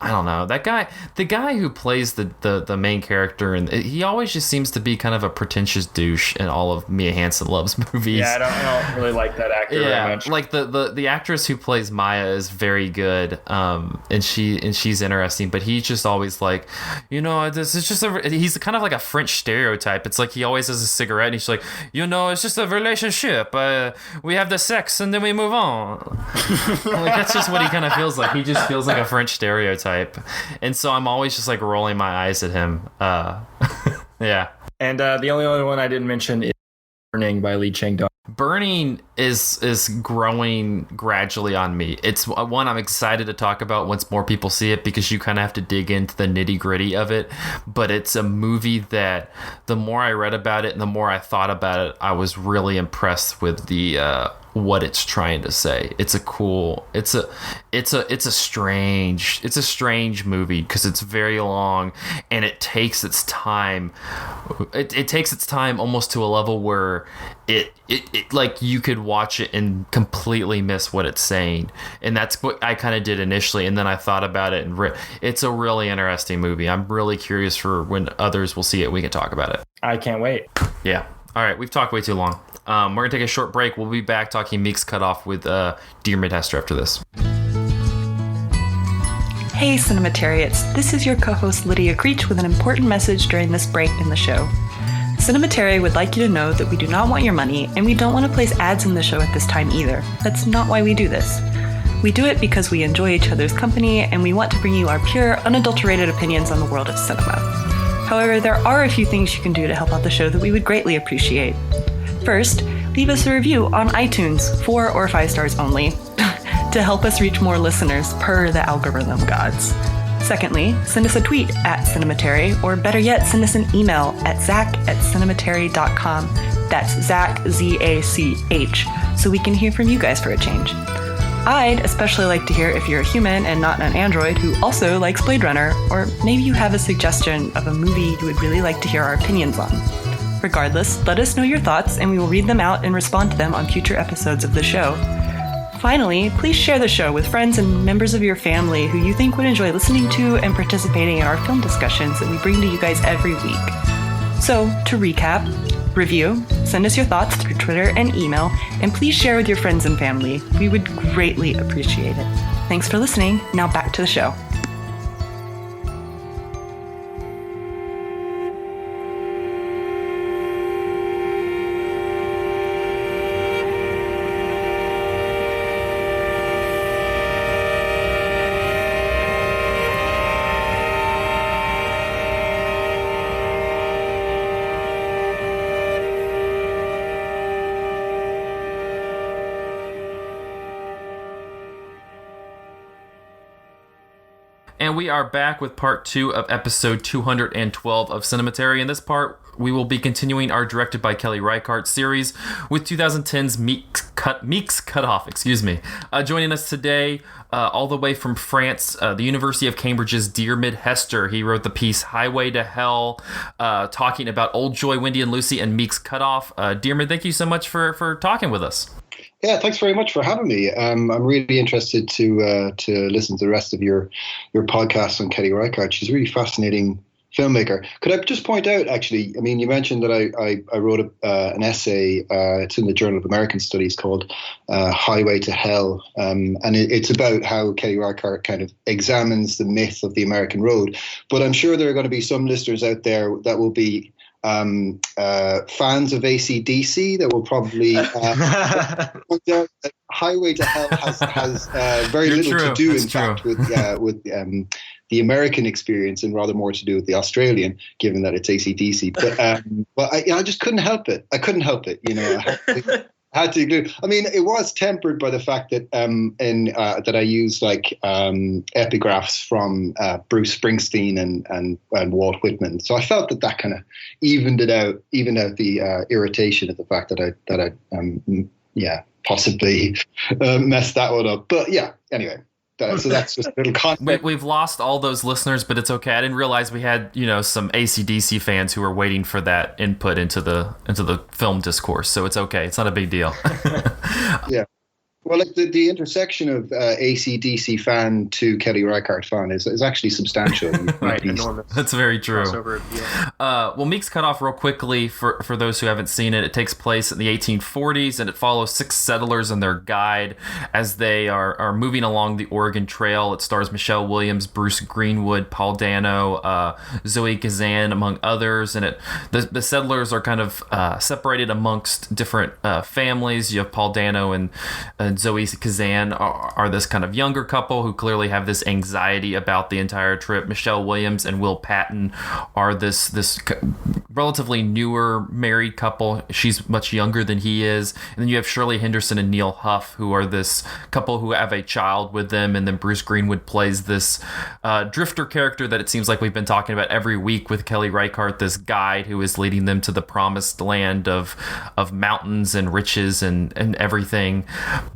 I don't know, that guy, the guy who plays the main character, and he always just seems to be kind of a pretentious douche in all of Mia Hansen Love's movies. Yeah, I don't really like that actor very much. Like the actress who plays Maya is very good, and she's interesting, but he's just always like, this is just he's kind of like a French stereotype. It's like he always has a cigarette and he's like, it's just a relationship. We have the sex and then we move on. Like, that's just what he kind of feels like. He just feels like a French stereotype. And so I'm always just like rolling my eyes at him. Yeah. And the only other one I didn't mention is Burning by Lee Chang-dong. Burning is growing gradually on me. It's one I'm excited to talk about once more people see it, because you kind of have to dig into the nitty gritty of it. But it's a movie that the more I read about it and the more I thought about it, I was really impressed with the what it's trying to say. It's a strange movie because it's very long and it takes its time. It takes its time almost to a level where it like you could watch it and completely miss what it's saying. And that's what I kind of did initially, and then I thought about it, and it's a really interesting movie. I'm really curious for when others will see it, we can talk about it. I can't wait. Yeah. All right, we've talked way too long. We're going to take a short break. We'll be back talking Meek's Cutoff with Diarmuid Hester after this. Hey, Cinematariats. This is your co-host Lydia Creech with an important message during this break in the show. Cinematary would like you to know that we do not want your money, and we don't want to place ads in the show at this time either. That's not why we do this. We do it because we enjoy each other's company, and we want to bring you our pure, unadulterated opinions on the world of cinema. However, there are a few things you can do to help out the show that we would greatly appreciate. First, leave us a review on iTunes, 4 or 5 stars only, to help us reach more listeners per the algorithm gods. Secondly, send us a tweet at Cinematary, or better yet, send us an email at zach@cinematary.com. That's Zach, Z-A-C-H, so we can hear from you guys for a change. I'd especially like to hear if you're a human and not an android who also likes Blade Runner, or maybe you have a suggestion of a movie you would really like to hear our opinions on. Regardless, let us know your thoughts and we will read them out and respond to them on future episodes of the show. Finally, please share the show with friends and members of your family who you think would enjoy listening to and participating in our film discussions that we bring to you guys every week. So, to recap, review, send us your thoughts through Twitter and email, and please share with your friends and family. We would greatly appreciate it. Thanks for listening. Now back to the show. And we are back with part 2 of episode 212 of Cinematary. In this part, we will be continuing our Directed by Kelly Reichardt series with 2010's Meek's Cutoff. Joining us today, all the way from France, the University of Cambridge's Diarmuid Hester. He wrote the piece Highway to Hell, talking about Old Joy, Wendy and Lucy, and Meek's Cutoff. Diarmuid, thank you so much for talking with us. Yeah, thanks very much for having me. I'm really interested to listen to the rest of your podcast on Kelly Reichardt. She's a really fascinating filmmaker. Could I just point out, actually, I mean, you mentioned that I wrote an essay, it's in the Journal of American Studies, called Highway to Hell, and it's about how Kelly Reichardt kind of examines the myth of the American road. But I'm sure there are going to be some listeners out there that will be fans of AC/DC that will probably point out that Highway to Hell has very little to do, in fact, with the American experience, and rather more to do with the Australian, given that it's AC/DC. But I just couldn't help it. I had to include. I mean, it was tempered by the fact that that I used epigraphs from Bruce Springsteen and Walt Whitman. So I felt that kind of evened out the irritation at the fact that I possibly messed that one up. But yeah, anyway. So that's just a little context. We've lost all those listeners, but it's okay. I didn't realize we had some AC/DC fans who were waiting for that input into the film discourse. So it's okay. It's not a big deal. Yeah. Well, like the intersection of AC/DC fan to Kelly Reichardt fan is actually substantial. Right, enormous. That's very true. Crossover appeal. Well, Meek's Cutoff, real quickly, for those who haven't seen it, it takes place in the 1840s, and it follows 6 settlers and their guide as they are moving along the Oregon Trail. It stars Michelle Williams, Bruce Greenwood, Paul Dano, Zoe Kazan, among others, and the settlers are kind of separated amongst different families. You have Paul Dano and Zoe Kazan are this kind of younger couple who clearly have this anxiety about the entire trip. Michelle Williams and Will Patton are this relatively newer married couple. She's much younger than he is. And then you have Shirley Henderson and Neil Huff, who are this couple who have a child with them. And then Bruce Greenwood plays this drifter character that it seems like we've been talking about every week with Kelly Reichardt, this guide who is leading them to the promised land of mountains and riches and everything.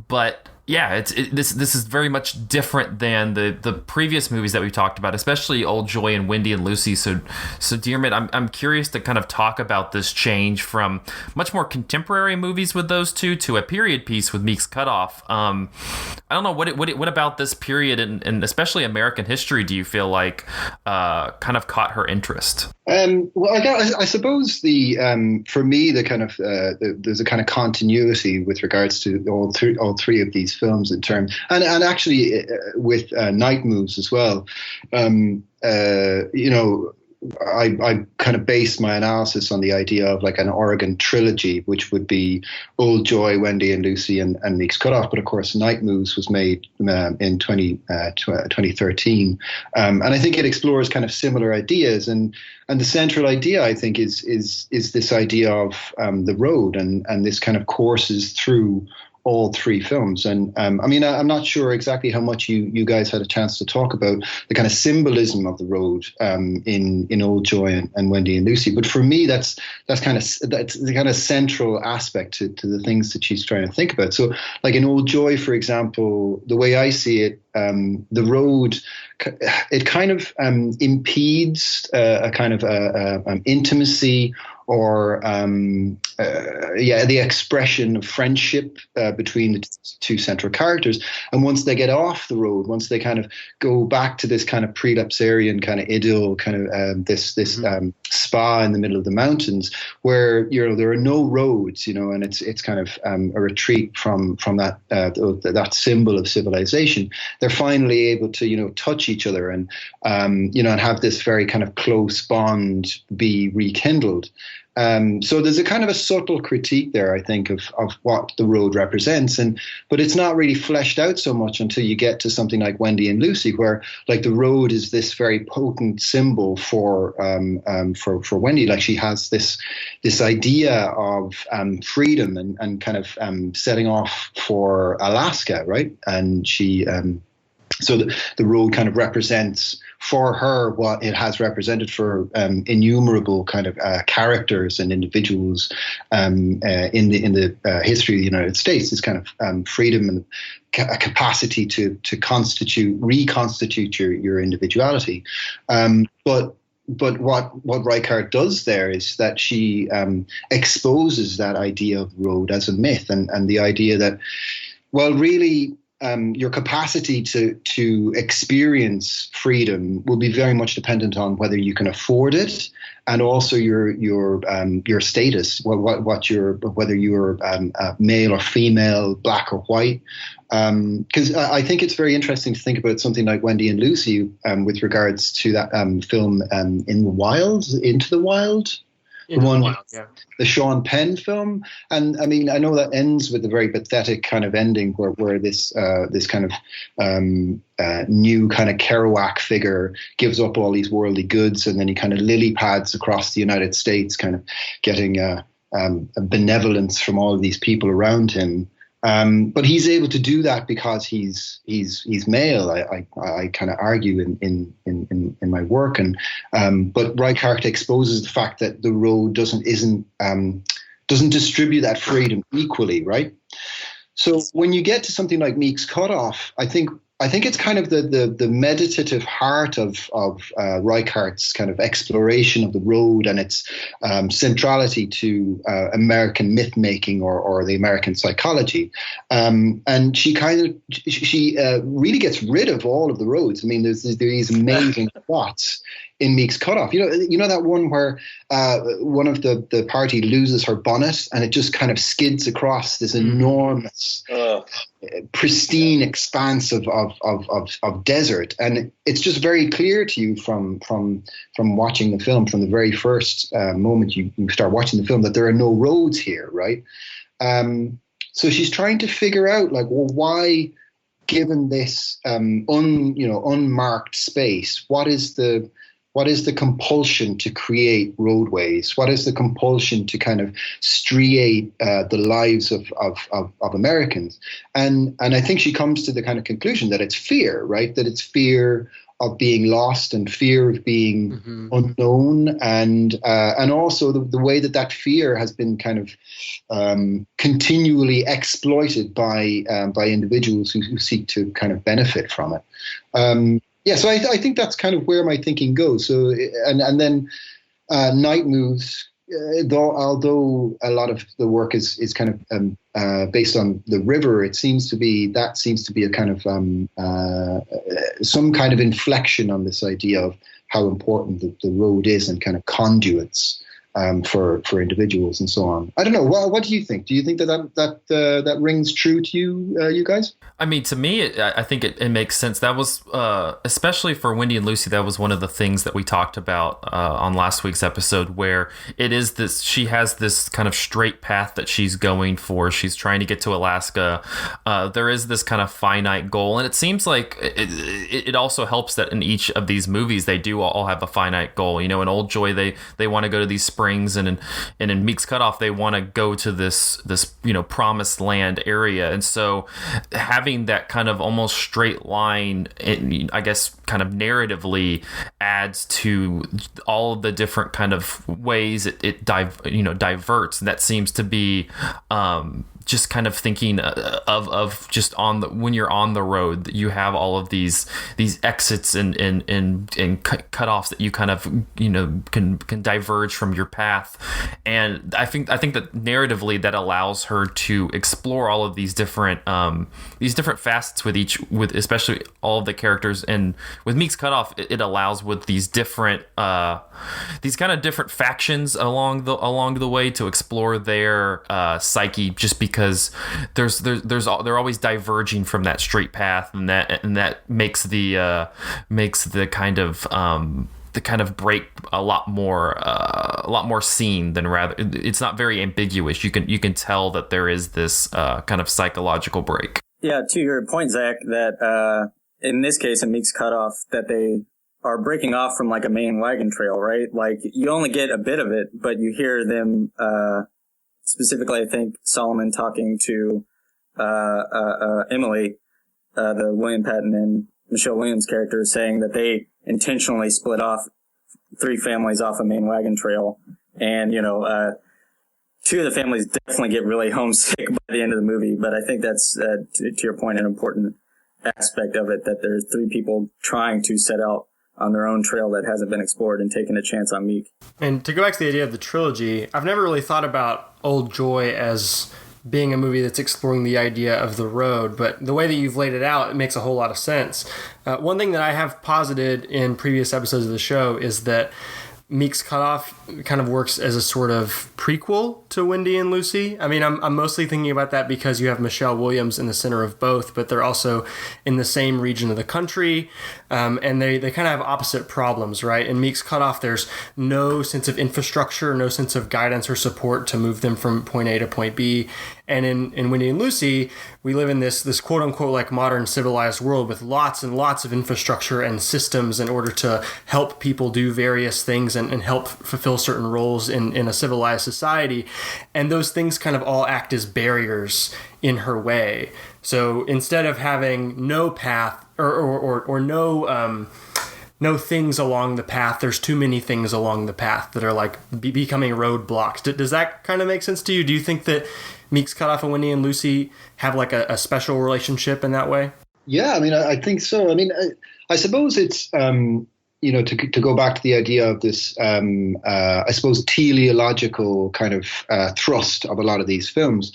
But yeah, this is very much different than the previous movies that we've talked about, especially Old Joy and Wendy and Lucy. So Diarmuid, I'm curious to kind of talk about this change from much more contemporary movies with those two to a period piece with Meek's Cutoff. I don't know what about this period and especially American history do you feel like kind of caught her interest? Well, I suppose for me the kind of there's a kind of continuity with regards to all three of these films in terms, and actually with Night Moves as well. I kind of based my analysis on the idea of like an Oregon trilogy, which would be Old Joy, Wendy and Lucy, and Meek's Cutoff. But of course, Night Moves was made in 2013, and I think it explores kind of similar ideas. And the central idea, I think, is this idea of the road and this kind of courses through all 3 films. And I mean, I'm not sure exactly how much you guys had a chance to talk about the kind of symbolism of the road in Old Joy and Wendy and Lucy. But for me, that's the kind of central aspect to the things that she's trying to think about. So like in Old Joy, for example, the way I see it, the road, it kind of impedes a kind of intimacy or the expression of friendship between the 2 central characters. And once they get off the road, once they kind of go back to this kind of prelapsarian kind of idyll, kind of this spa in the middle of the mountains, where there are no roads, and it's kind of a retreat from that symbol of civilization. They're finally able to touch each other and and have this very kind of close bond be rekindled. So there's a kind of a subtle critique there, I think, of what the road represents, but it's not really fleshed out so much until you get to something like Wendy and Lucy, where like the road is this very potent symbol for Wendy. Like she has this idea of freedom and kind of setting off for Alaska, right? And she so the road kind of represents for her what it has represented for innumerable kind of characters and individuals in the history of the United States. This kind of freedom and a capacity to reconstitute your individuality. But what Reichardt does there is that she exposes that idea of road as a myth and the idea that, well, really, your capacity to experience freedom will be very much dependent on whether you can afford it, and also your status, whether you're male or female, black or white. Because I think it's very interesting to think about something like Wendy and Lucy with regards to that film Into the Wild. The Sean Penn film, and I mean I know that ends with a very pathetic kind of ending where this kind of new kind of Kerouac figure gives up all these worldly goods, and then he kind of lily pads across the United States, kind of getting a benevolence from all of these people around him. But he's able to do that because he's male. I kind of argue in my work, but Reichardt exposes the fact that the road doesn't distribute that freedom equally, right? So when you get to something like Meek's Cutoff, I think I think it's kind of the meditative heart of Reichardt's kind of exploration of the road and its centrality to American myth making or the American psychology. And she really gets rid of all of the roads. I mean, there's these amazing spots in Meek's Cutoff. You know that one where one of the party loses her bonnet and it just kind of skids across this enormous, pristine expanse of desert, and it's just very clear to you from watching the film, from the very first moment you start watching the film, that there are no roads here, right? So she's trying to figure out, like, well, why, given this unmarked space, what is the compulsion to create roadways? What is the compulsion to kind of striate the lives of Americans? And I think she comes to the kind of conclusion that it's fear, right? That it's fear of being lost and fear of being unknown, and also the way that fear has been kind of continually exploited by individuals who seek to kind of benefit from it. Yeah, so I think that's kind of where my thinking goes. So, and then Night Moves, although a lot of the work is kind of based on the river, it seems to be a kind of some kind of inflection on this idea of how important the road is and kind of conduits for individuals and so on. I don't know. What do you think? Do you think that rings true to you, you guys? I mean, to me, I think it makes sense. That was, especially for Wendy and Lucy, that was one of the things that we talked about on last week's episode, where she has this kind of straight path that she's going for. She's trying to get to Alaska. There is this kind of finite goal. And it seems like it also helps that in each of these movies, they do all have a finite goal. In Old Joy, they want to go to these springs, and in Meek's Cutoff, they want to go to this promised land area. And so having that kind of almost straight line, I guess, kind of narratively adds to all of the different kind of ways it diverts. And that seems to be just kind of thinking of just when you're on the road, you have all of these exits and cutoffs that you kind of can diverge from your path. And I think that narratively that allows her to explore all of these different facets with especially all of the characters. And with Meek's Cutoff, it allows with these kind of different factions along the way to explore their psyche, just because they're always diverging from that straight path, and that makes the kind of break a lot more seen than rather. It's not very ambiguous. You can tell that there is this kind of psychological break. Yeah, to your point, Zach, that in this case, in Meek's Cutoff, that they are breaking off from like a main wagon trail, right? Like you only get a bit of it, but you hear them. Specifically, I think Solomon talking to Emily, the William Patton and Michelle Williams characters, saying that they intentionally split off 3 families off a main wagon trail. And, 2 of the families definitely get really homesick by the end of the movie. But I think that's, to your point, an important aspect of it, that there's 3 people trying to set out on their own trail that hasn't been explored and taking a chance on Meek. And to go back to the idea of the trilogy, I've never really thought about Old Joy as being a movie that's exploring the idea of the road, but the way that you've laid it out, it makes a whole lot of sense. One thing that I have posited in previous episodes of the show is that Meek's Cutoff kind of works as a sort of prequel to Wendy and Lucy. I mean, I'm mostly thinking about that because you have Michelle Williams in the center of both, but they're also in the same region of the country, and they kind of have opposite problems, right? In Meek's Cutoff, there's no sense of infrastructure, no sense of guidance or support to move them from point A to point B. And in Wendy and Lucy, we live in this quote-unquote like modern civilized world with lots and lots of infrastructure and systems in order to help people do various things and help fulfill certain roles in a civilized society. And those things kind of all act as barriers in her way. So instead of having no path or no things along the path, there's too many things along the path that are like becoming roadblocks. Does that kind of make sense to you? Do you think that Meek's Cutoff and Wendy and Lucy have like a special relationship in that way? Yeah, I mean, I think so. I mean, I suppose it's, to go back to the idea of this, I suppose, teleological kind of thrust of a lot of these films.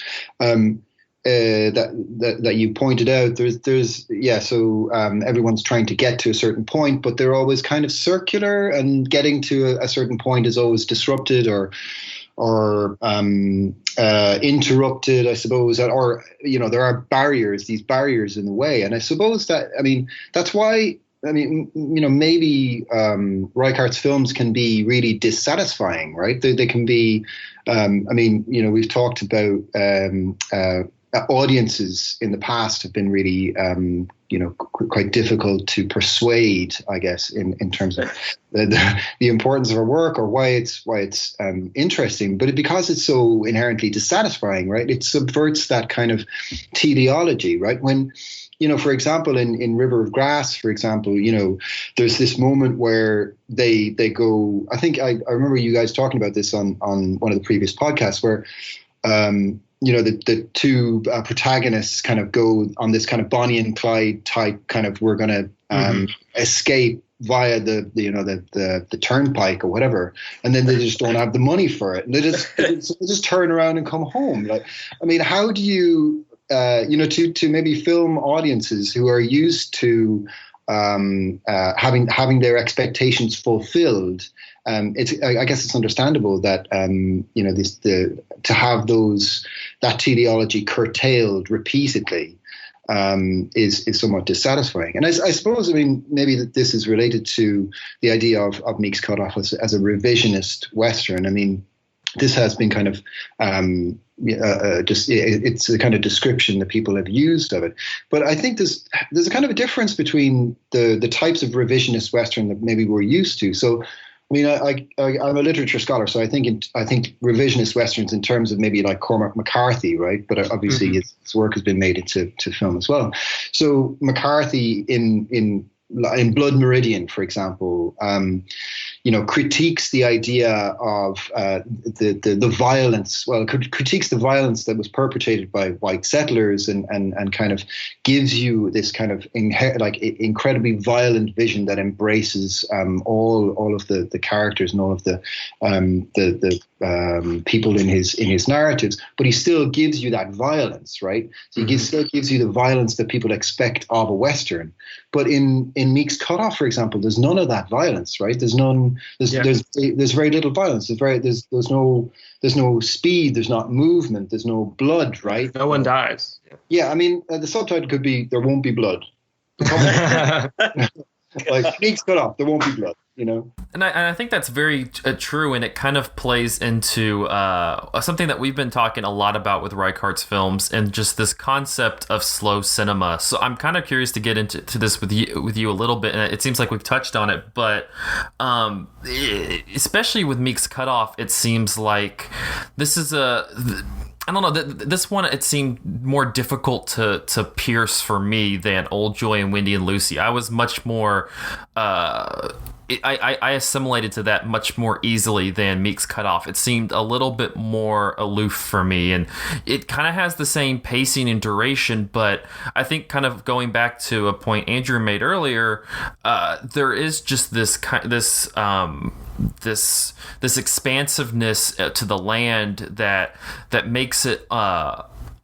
That you pointed out, so everyone's trying to get to a certain point, but they're always kind of circular, and getting to a certain point is always disrupted or interrupted, I suppose, or there are these barriers in the way, and I suppose that's why. Maybe Reichardt's films can be really dissatisfying, right? They can be. We've talked about audiences in the past have been really, quite difficult to persuade, I guess, in terms of the importance of our work or why it's interesting. But because it's so inherently dissatisfying, right? It subverts that kind of teleology, right? When, for example, in River of Grass, for example, there's this moment where they go. I think I remember you guys talking about this on one of the previous podcasts where. The two protagonists kind of go on this kind of Bonnie and Clyde type kind of, we're going to escape via the turnpike or whatever, and then they just don't have the money for it, and they just turn around and come home. Like, I mean, how do you to maybe film audiences who are used to having their expectations fulfilled? I guess it's understandable that to have that teleology curtailed repeatedly is somewhat dissatisfying. And I suppose, maybe that this is related to the idea of Meek's Cutoff as a revisionist Western. I mean, this has been kind of it's the kind of description that people have used of it. But I think there's a kind of a difference between the types of revisionist Western that maybe we're used to. So, I mean, I'm a literature scholar, so I think revisionist Westerns in terms of maybe like Cormac McCarthy, right? But obviously his work has been made into film as well. So McCarthy in Blood Meridian, for example, critiques the idea of the violence. Well, critiques the violence that was perpetrated by white settlers, and kind of gives you this kind of incredibly violent vision that embraces all of the characters and all of the people in his narratives. But he still gives you that violence, right? So he still gives you the violence that people expect of a Western. But in Meek's Cutoff, for example, there's none of that violence, right? There's very little violence. There's no speed. There's not movement. There's no blood, right? No one dies. Yeah, I mean, the subtitle could be "There won't be blood." Like Meek's Cutoff, there won't be blood. And I think that's very true, and it kind of plays into something that we've been talking a lot about with Reichardt's films, and just this concept of slow cinema. So I'm kind of curious to get into this with you a little bit, and it seems like we've touched on it, but especially with Meek's Cutoff, it seems like this is I don't know. This one, it seemed more difficult to pierce for me than Old Joy and Wendy and Lucy. I was much more. I assimilated to that much more easily than Meek's Cutoff. It seemed a little bit more aloof for me, and it kind of has the same pacing and duration, but I think, kind of going back to a point Andrew made earlier, there is just this expansiveness to the land that makes it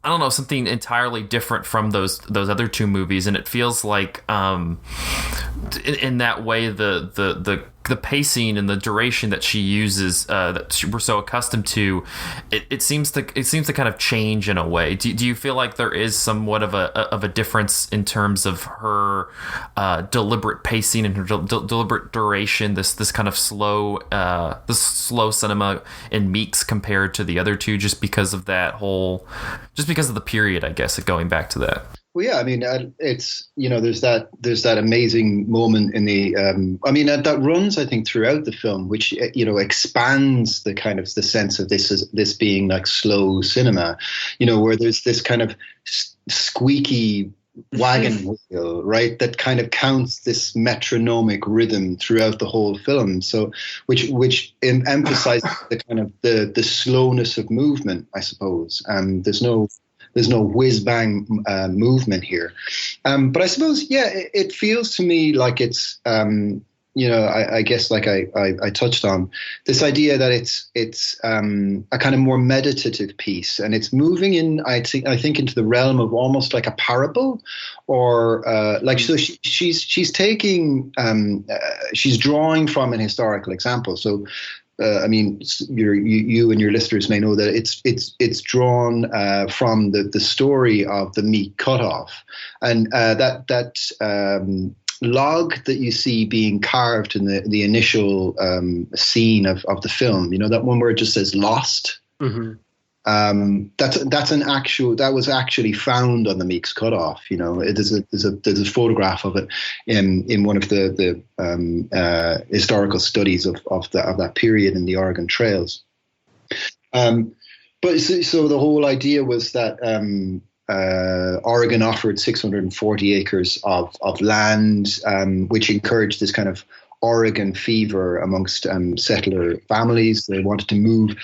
I don't know, something entirely different from those other two movies, and it feels like in that way the pacing and the duration that she uses that we're so accustomed to, it seems to kind of change in a way. Do you feel like there is somewhat of a difference in terms of her deliberate pacing and her deliberate duration, this kind of slow cinema in Meek's compared to the other two, just because of the period, I guess, going back to that? Well, yeah, I mean, it's, there's that amazing moment in the, that runs, I think, throughout the film, which, expands the kind of the sense of this being like slow cinema, where there's this kind of squeaky wagon wheel, right, that kind of counts this metronomic rhythm throughout the whole film. So, which emphasizes the kind of the slowness of movement, I suppose. whiz bang movement here. But I suppose, yeah, it feels to me like it's I guess like I touched on this idea that it's a kind of more meditative piece, and it's moving in I think into the realm of almost like a parable, or so she's taking she's drawing from an historical example. So you and your listeners may know that it's drawn from the story of the Meek Cutoff, and that log that you see being carved in the initial scene of the film, that one where it just says lost. Mm-hmm. That was actually found on the Meek's Cutoff. There's a photograph of it in one of the historical studies of that period in the Oregon Trails. But so the whole idea was that Oregon offered 640 acres of land, which encouraged this kind of Oregon fever amongst settler families. They wanted to move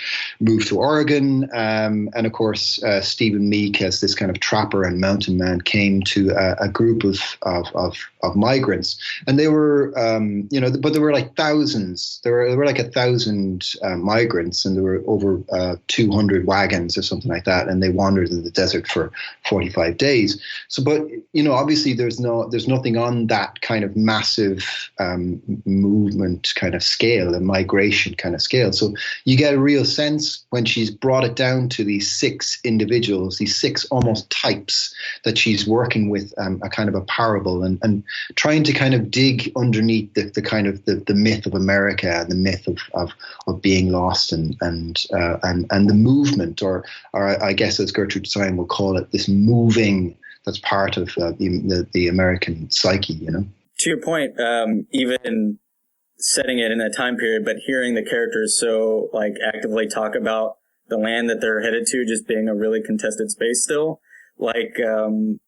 to Oregon, and of course Stephen Meek, as this kind of trapper and mountain man, came to a group of migrants, and they were but there were like thousands. There were like 1,000 migrants, and there were over 200 wagons or something like that, and they wandered in the desert for 45 days. So, but obviously there's nothing on that kind of massive movement kind of scale, a migration kind of scale. So you get a real sense when she's brought it down to these 6 individuals, these 6 almost types that she's working with, a kind of a parable, and trying to kind of dig underneath the kind of the myth of America and the myth of being lost and the movement, or I guess as Gertrude Stein will call it, this moving that's part of the American psyche, To your point, even setting it in that time period, but hearing the characters so like actively talk about the land that they're headed to just being a really contested space still. Like the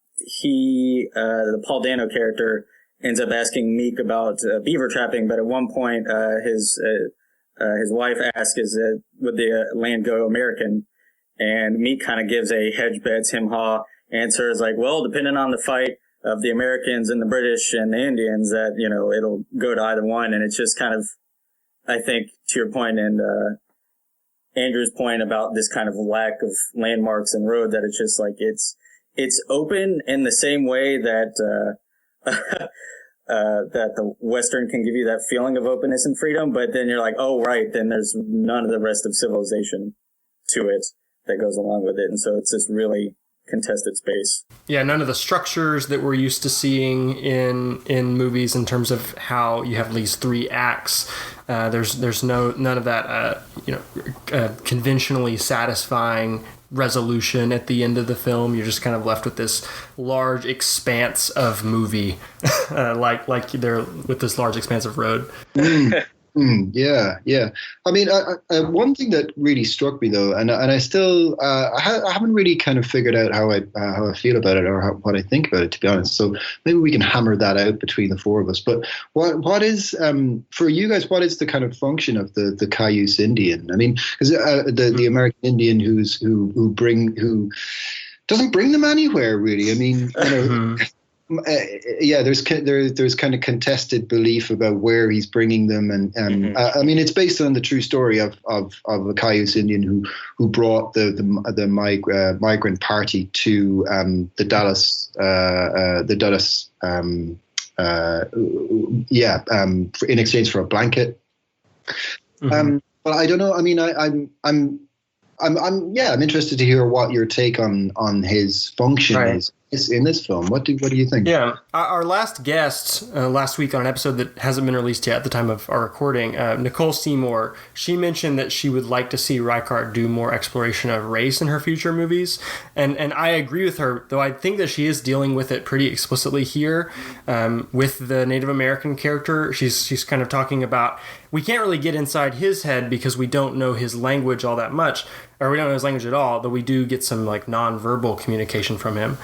Paul Dano character ends up asking Meek about beaver trapping, but at one point his wife asks, would the land go American? And Meek kind of gives a hedge bets him haw answer, is like, well, depending on the fight of the Americans and the British and the Indians, that, it'll go to either one. And it's just kind of, I think, to your point and Andrew's point about this kind of lack of landmarks and road, that it's just like it's open in the same way that that the Western can give you that feeling of openness and freedom, but then you're like, oh, right, then there's none of the rest of civilization to it that goes along with it. And so it's this really contested space. Yeah, none of the structures that we're used to seeing in movies in terms of how you have these 3 acts. There's none of that conventionally satisfying resolution at the end of the film. You're just kind of left with this large expanse of movie, like they're with this large expanse of road. Yeah. I mean, one thing that really struck me though, and I still I haven't really kind of figured out how I feel about it, or what I think about it, to be honest. So maybe we can hammer that out between the 4 of us. But what is for you guys? What is the kind of function of the Cayuse Indian? I mean, because the American Indian who doesn't bring them anywhere really. I mean, there's kind of contested belief about where he's bringing them, and I mean, it's based on the true story of a Cayuse Indian who brought the migrant party to the Dallas in exchange for a blanket. But I don't know. I mean, I'm interested to hear what your take on his function is in this film. What do you think? Yeah, our last guest last week on an episode that hasn't been released yet at the time of our recording, Nicole Seymour, she mentioned that she would like to see Reichardt do more exploration of race in her future movies, and I agree with her, though I think that she is dealing with it pretty explicitly here with the Native American character. She's kind of talking about, we can't really get inside his head because we don't know his language all that much, or we don't know his language at all, though we do get some like nonverbal communication from him.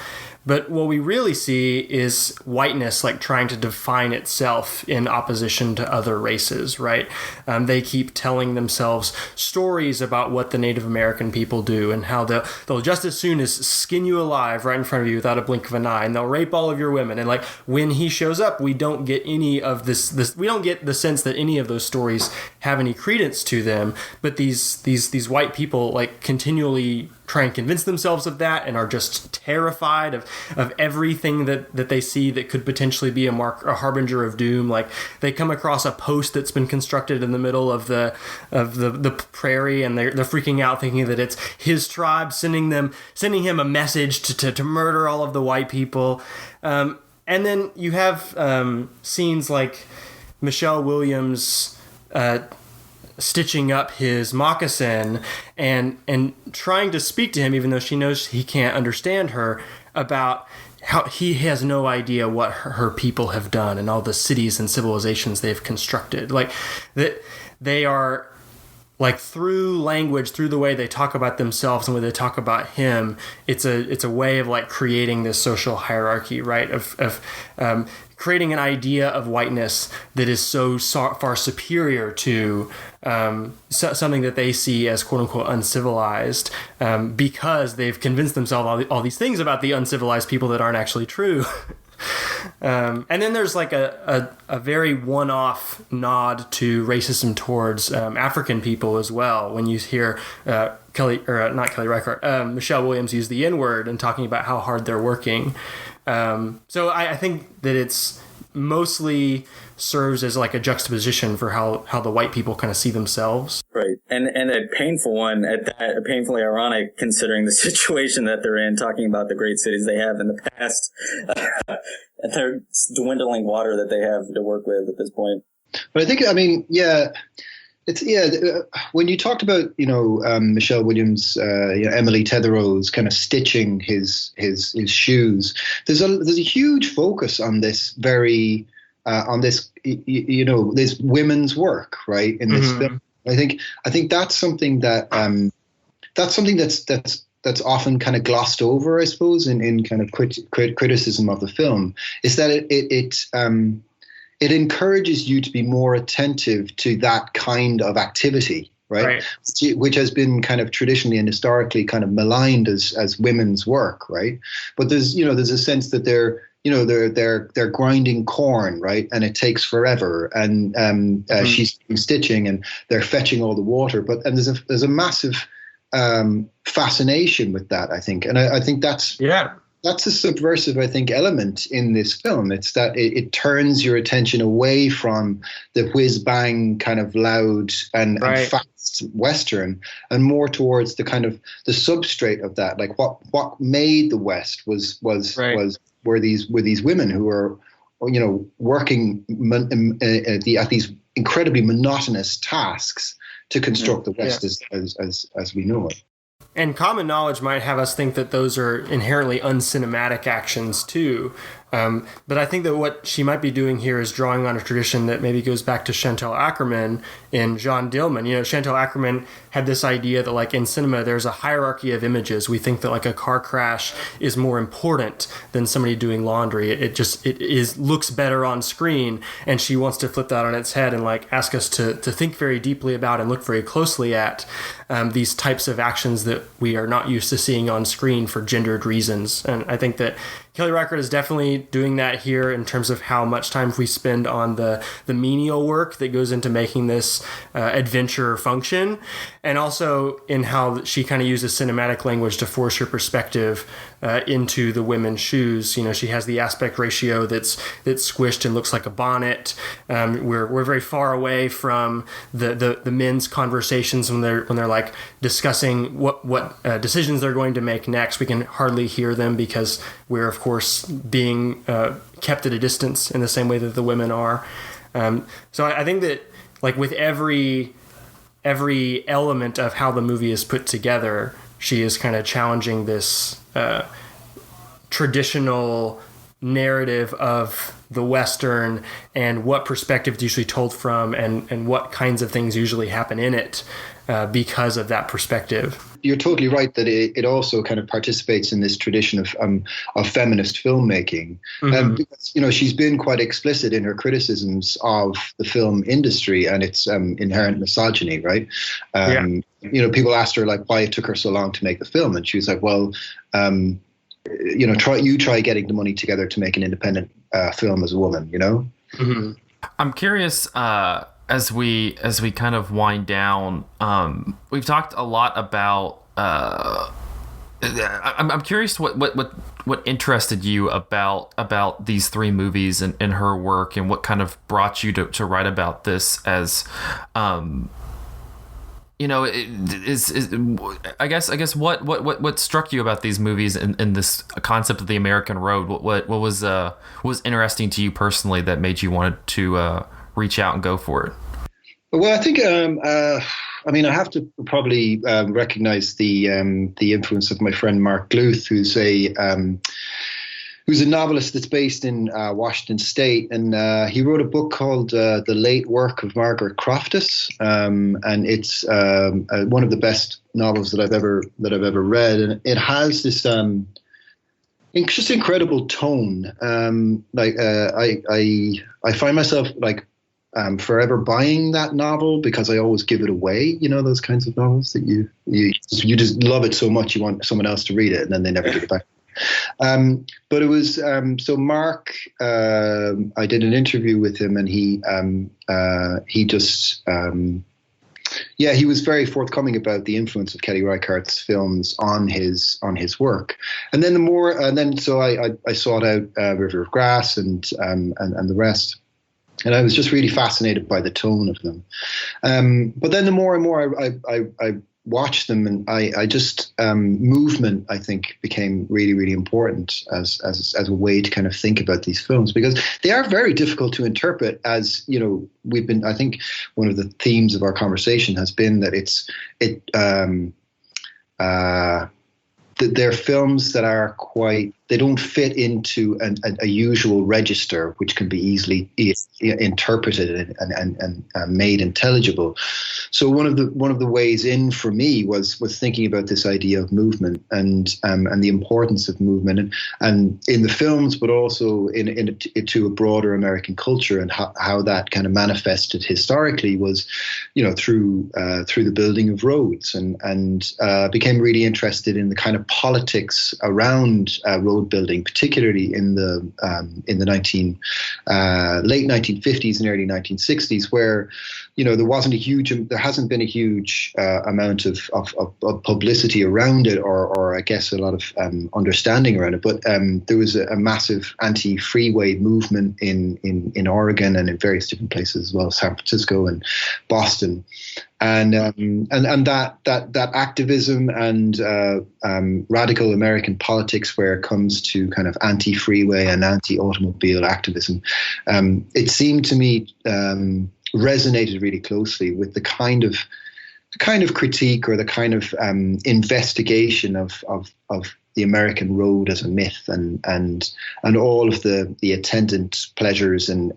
But what we really see is whiteness like trying to define itself in opposition to other races, right? They keep telling themselves stories about what the Native American people do and how they'll just as soon as skin you alive right in front of you without a blink of an eye, and they'll rape all of your women. And like when he shows up, we don't get any of this. We don't get the sense that any of those stories have any credence to them. But these white people like continually try and convince themselves of that and are just terrified of everything that they see that could potentially be a harbinger of doom. Like they come across a post that's been constructed in the middle of the prairie, and they're freaking out thinking that it's his tribe sending him a message to murder all of the white people. And then you have scenes like Michelle Williams stitching up his moccasin and trying to speak to him, even though she knows he can't understand her, about how he has no idea what her people have done and all the cities and civilizations they've constructed. Like that, they are like through language, through the way they talk about themselves and the way they talk about him. It's a way of like creating this social hierarchy, right? Of creating an idea of whiteness that is so far superior to something that they see as quote unquote uncivilized, because they've convinced themselves all these things about the uncivilized people that aren't actually true. And then there's like a very one-off nod to racism towards African people as well. When you hear Kelly Michelle Williams use the N-word and talking about how hard they're working. So I think that it's mostly serves as like a juxtaposition for how the white people kind of see themselves. Right. And a painful one at that, painfully ironic considering the situation that they're in, talking about the great cities they have in the past, and their dwindling water that they have to work with at this point. But I think, when you talked about, Michelle Williams, Emily Tethero's kind of stitching his shoes, there's a huge focus on this this women's work, right, in this film. I think that's something that's often kind of glossed over, I suppose, in kind of criticism of the film, is that it encourages you to be more attentive to that kind of activity, right? Which has been kind of traditionally and historically kind of maligned as women's work, right? But there's a sense that they're grinding corn, right? And it takes forever. And she's stitching, and they're fetching all the water. And there's a massive fascination with that, I think. And I think that's a subversive, I think, element in this film. It's that it turns your attention away from the whiz-bang kind of loud and fast Western, and more towards the kind of the substrate of that. Like what made the West were these women who are, working at these incredibly monotonous tasks to construct the West as we know it. And common knowledge might have us think that those are inherently uncinematic actions too. But I think that what she might be doing here is drawing on a tradition that maybe goes back to Chantal Akerman and Jean Dillman. Chantal Akerman had this idea that like in cinema, there's a hierarchy of images. We think that like a car crash is more important than somebody doing laundry. It looks better on screen. And she wants to flip that on its head and like ask us to think very deeply about and look very closely at these types of actions that we are not used to seeing on screen for gendered reasons. And I think that Kelly Reichardt is definitely doing that here in terms of how much time we spend on the menial work that goes into making this adventure function, and also in how she kind of uses cinematic language to force her perspective into the women's shoes. She has the aspect ratio that's squished and looks like a bonnet. We're very far away from the men's conversations when they're like discussing what decisions they're going to make next. We can hardly hear them because we're of course being kept at a distance in the same way that the women are. So I think that like with every element of how the movie is put together, she is kind of challenging this traditional narrative of the Western and what perspective it's usually told from, and what kinds of things usually happen in it because of that perspective. You're totally right that it also kind of participates in this tradition of feminist filmmaking. Because, she's been quite explicit in her criticisms of the film industry and its inherent misogyny, right? People asked her like why it took her so long to make the film, and she was like, well, try getting the money together to make an independent film as a woman, I'm curious, as we kind of wind down, we've talked a lot about. I'm curious what interested you about these three movies and her work, and what kind of brought you to write about this as. I guess what struck you about these movies and this concept of the American road? What was interesting to you personally that made you want to reach out and go for it? Well, I think I have to probably recognize the influence of my friend Mark Gluth, who's a novelist that's based in Washington State, and he wrote a book called The Late Work of Margaret Croftus, and it's one of the best novels that I've ever read, and it has this just incredible tone. I find myself forever buying that novel because I always give it away. Those kinds of novels that you just love it so much you want someone else to read it, and then they never give it back. But it was so Mark. I did an interview with him, and he was very forthcoming about the influence of Kelly Reichardt's films on his work. And then so I sought out River of Grass and the rest. And I was just really fascinated by the tone of them. But then the more and more I watched them, and I just movement, I think, became really, really important as a way to kind of think about these films, because they are very difficult to interpret. As I think one of the themes of our conversation has been that they're films that they don't fit into a usual register, which can be easily interpreted and made intelligible. So one of the ways in for me was thinking about this idea of movement and the importance of movement and in the films, but also to a broader American culture, and how that kind of manifested historically was, through the building of roads, and became really interested in the kind of politics around road building, particularly in the late 1950s and early 1960s, where there hasn't been a huge amount of publicity around it, or I guess a lot of understanding around it. But there was a massive anti-freeway movement in Oregon and in various different places as well, San Francisco and Boston. And that activism and radical American politics, where it comes to kind of anti-freeway and anti-automobile activism, it seemed to me resonated really closely with the kind of critique, or the kind of investigation of the American road as a myth, and all of the attendant pleasures and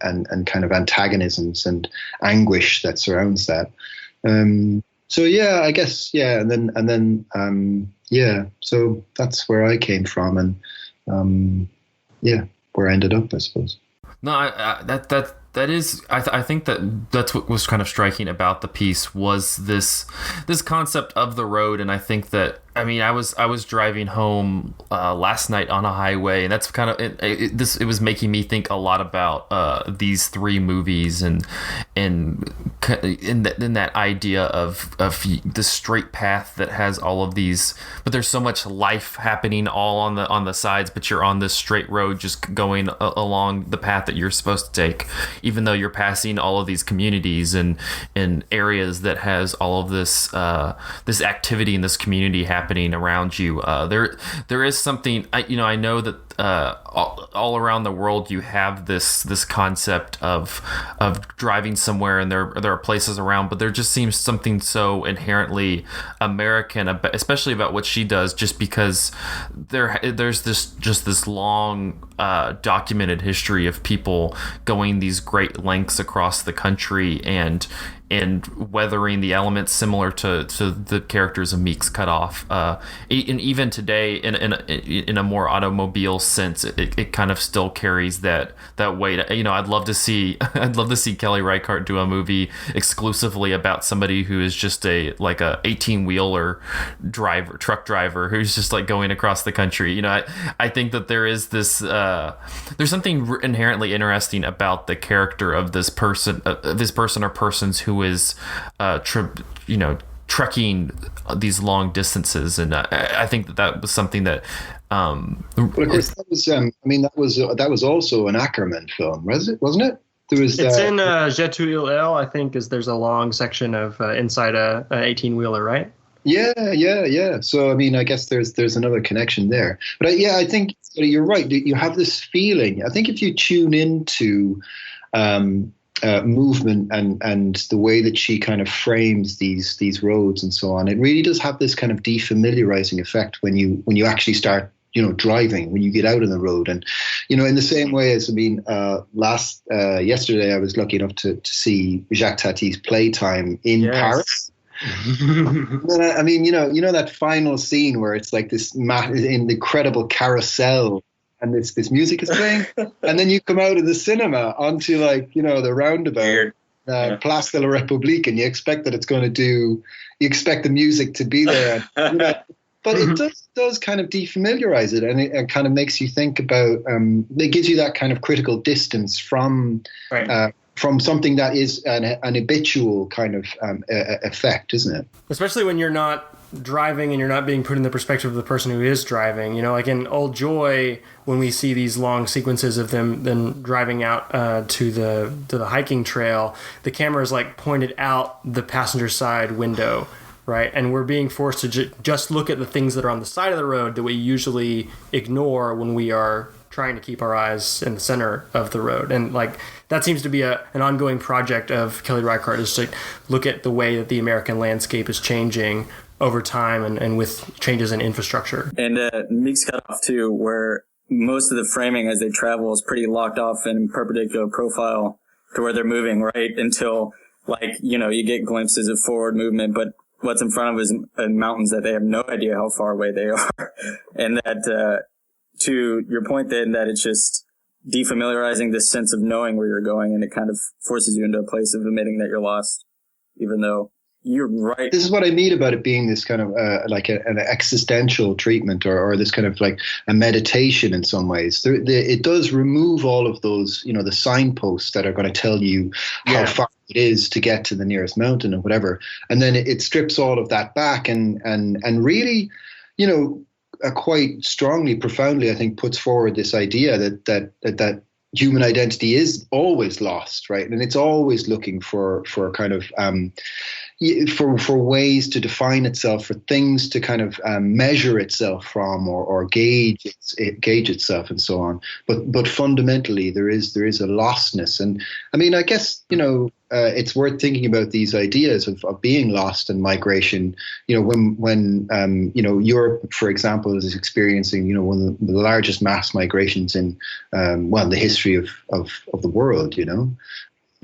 kind of antagonisms and anguish that surrounds that. So yeah, I guess, yeah, and then so that's where I came from, and where I ended up, I suppose. No, that is, I think that's what was kind of striking about the piece, was this concept of the road. And I think that, I was driving home last night on a highway, and that's kind of it was making me think a lot about these three movies, and in that idea of the straight path that has all of these, but there's so much life happening all on the sides, but you're on this straight road just going along the path that you're supposed to take, even though you're passing all of these communities and areas that has all of this activity in this community happening around you. There is something, I know that all around the world you have this concept of driving somewhere, and there are places around, but there just seems something so inherently American, especially about what she does, just because there's this long documented history of people going these great lengths across the country and weathering the elements similar to the characters of Meek's Cutoff. And even today, in a more automobile sense, it kind of still carries that weight. You know, I'd love to see Kelly Reichardt do a movie exclusively about somebody who is just a 18-wheeler truck driver who's just like going across the country. You know, I think that there is this there's something inherently interesting about the character of this person or persons who is trekking these long distances, and I think that was something that. But of course, that was also an Ackerman film, wasn't it? It's in Je tu il elle, I think, there's a long section of inside a 18-wheeler, right? Yeah. So I mean, I guess there's another connection there. But I think you're right. You have this feeling. I think if you tune into movement and the way that she kind of frames these roads and so on, it really does have this kind of defamiliarizing effect when you actually start driving, when you get out on the road. And in the same way as yesterday I was lucky enough to see Jacques Tati's Playtime in Paris. I mean, that final scene where it's like this incredible carousel and this music is playing, and then you come out of the cinema onto the roundabout, Place de la République, and you expect that you expect the music to be there, but it does kind of defamiliarize it, and it kind of makes you think about. It gives you that kind of critical distance from something that is an habitual kind of effect, isn't it? Especially when you're not driving and you're not being put in the perspective of the person who is driving. Like in Old Joy, when we see these long sequences of them then driving out to the hiking trail, the camera is like pointed out the passenger side window, right? And we're being forced to just look at the things that are on the side of the road that we usually ignore when we are trying to keep our eyes in the center of the road. And that seems to be an ongoing project of Kelly Reichardt, is to look at the way that the American landscape is changing over time and with changes in infrastructure. And Meek's Cutoff too, where most of the framing as they travel is pretty locked off in perpendicular profile to where they're moving, right? Until you get glimpses of forward movement, but what's in front of us is mountains that they have no idea how far away they are. And that, to your point then, that it's just defamiliarizing this sense of knowing where you're going, and it kind of forces you into a place of admitting that you're lost, even though you're right. This is what I mean about it being this kind of an existential treatment, or this kind of like a meditation in some ways. It does remove all of those, the signposts that are going to tell you how far it is to get to the nearest mountain or whatever. And then it strips all of that back and really, quite strongly, profoundly, I think, puts forward this idea that human identity is always lost, right? And it's always looking for kind of for ways to define itself, for things to kind of measure itself from, or gauge itself, and so on. But fundamentally, there is a lostness, and I mean, I guess it's worth thinking about these ideas of being lost and migration. When Europe, for example, is experiencing one of the largest mass migrations in the history of the world.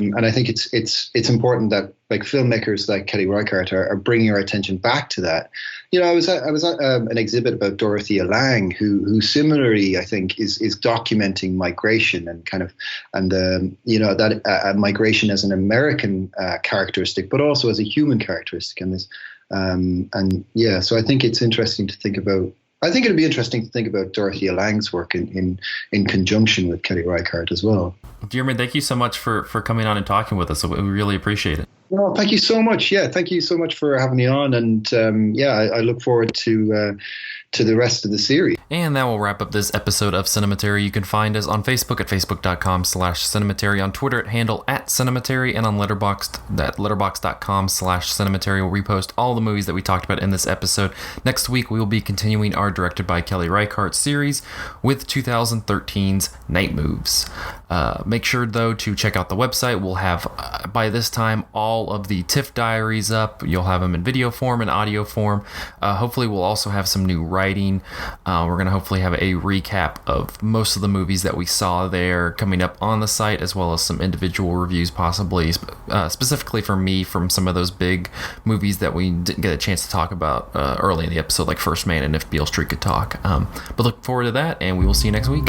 And I think it's important that filmmakers like Kelly Reichardt are bringing our attention back to that. I was at an exhibit about Dorothea Lange, who similarly, I think, is documenting migration and that migration as an American characteristic, but also as a human characteristic. And this, so I think it's interesting to think about. I think it'd be interesting to think about Dorothea Lange's work in conjunction with Kelly Reichardt as well. Diarmuid, thank you so much for coming on and talking with us. We really appreciate it. Well, thank you so much. Yeah, thank you so much for having me on. And I look forward to the rest of the series. And that will wrap up this episode of Cinematary. You can find us on Facebook at facebook.com/cinematary, on Twitter at handle @cinematary, and on Letterboxd at letterboxd.com/cinematary. We'll repost all the movies that we talked about in this episode. Next week, we will be continuing our Directed by Kelly Reichardt series with 2013's Night Moves. Make sure, though, to check out the website. We'll have, by this time, all of the TIFF diaries up. You'll have them in video form and audio form. Hopefully, we'll also have some new writing. We're going to hopefully have a recap of most of the movies that we saw there coming up on the site, as well as some individual reviews, possibly, specifically for me, from some of those big movies that we didn't get a chance to talk about early in the episode, like First Man and If Beale Street Could Talk. But look forward to that, and we will see you next week.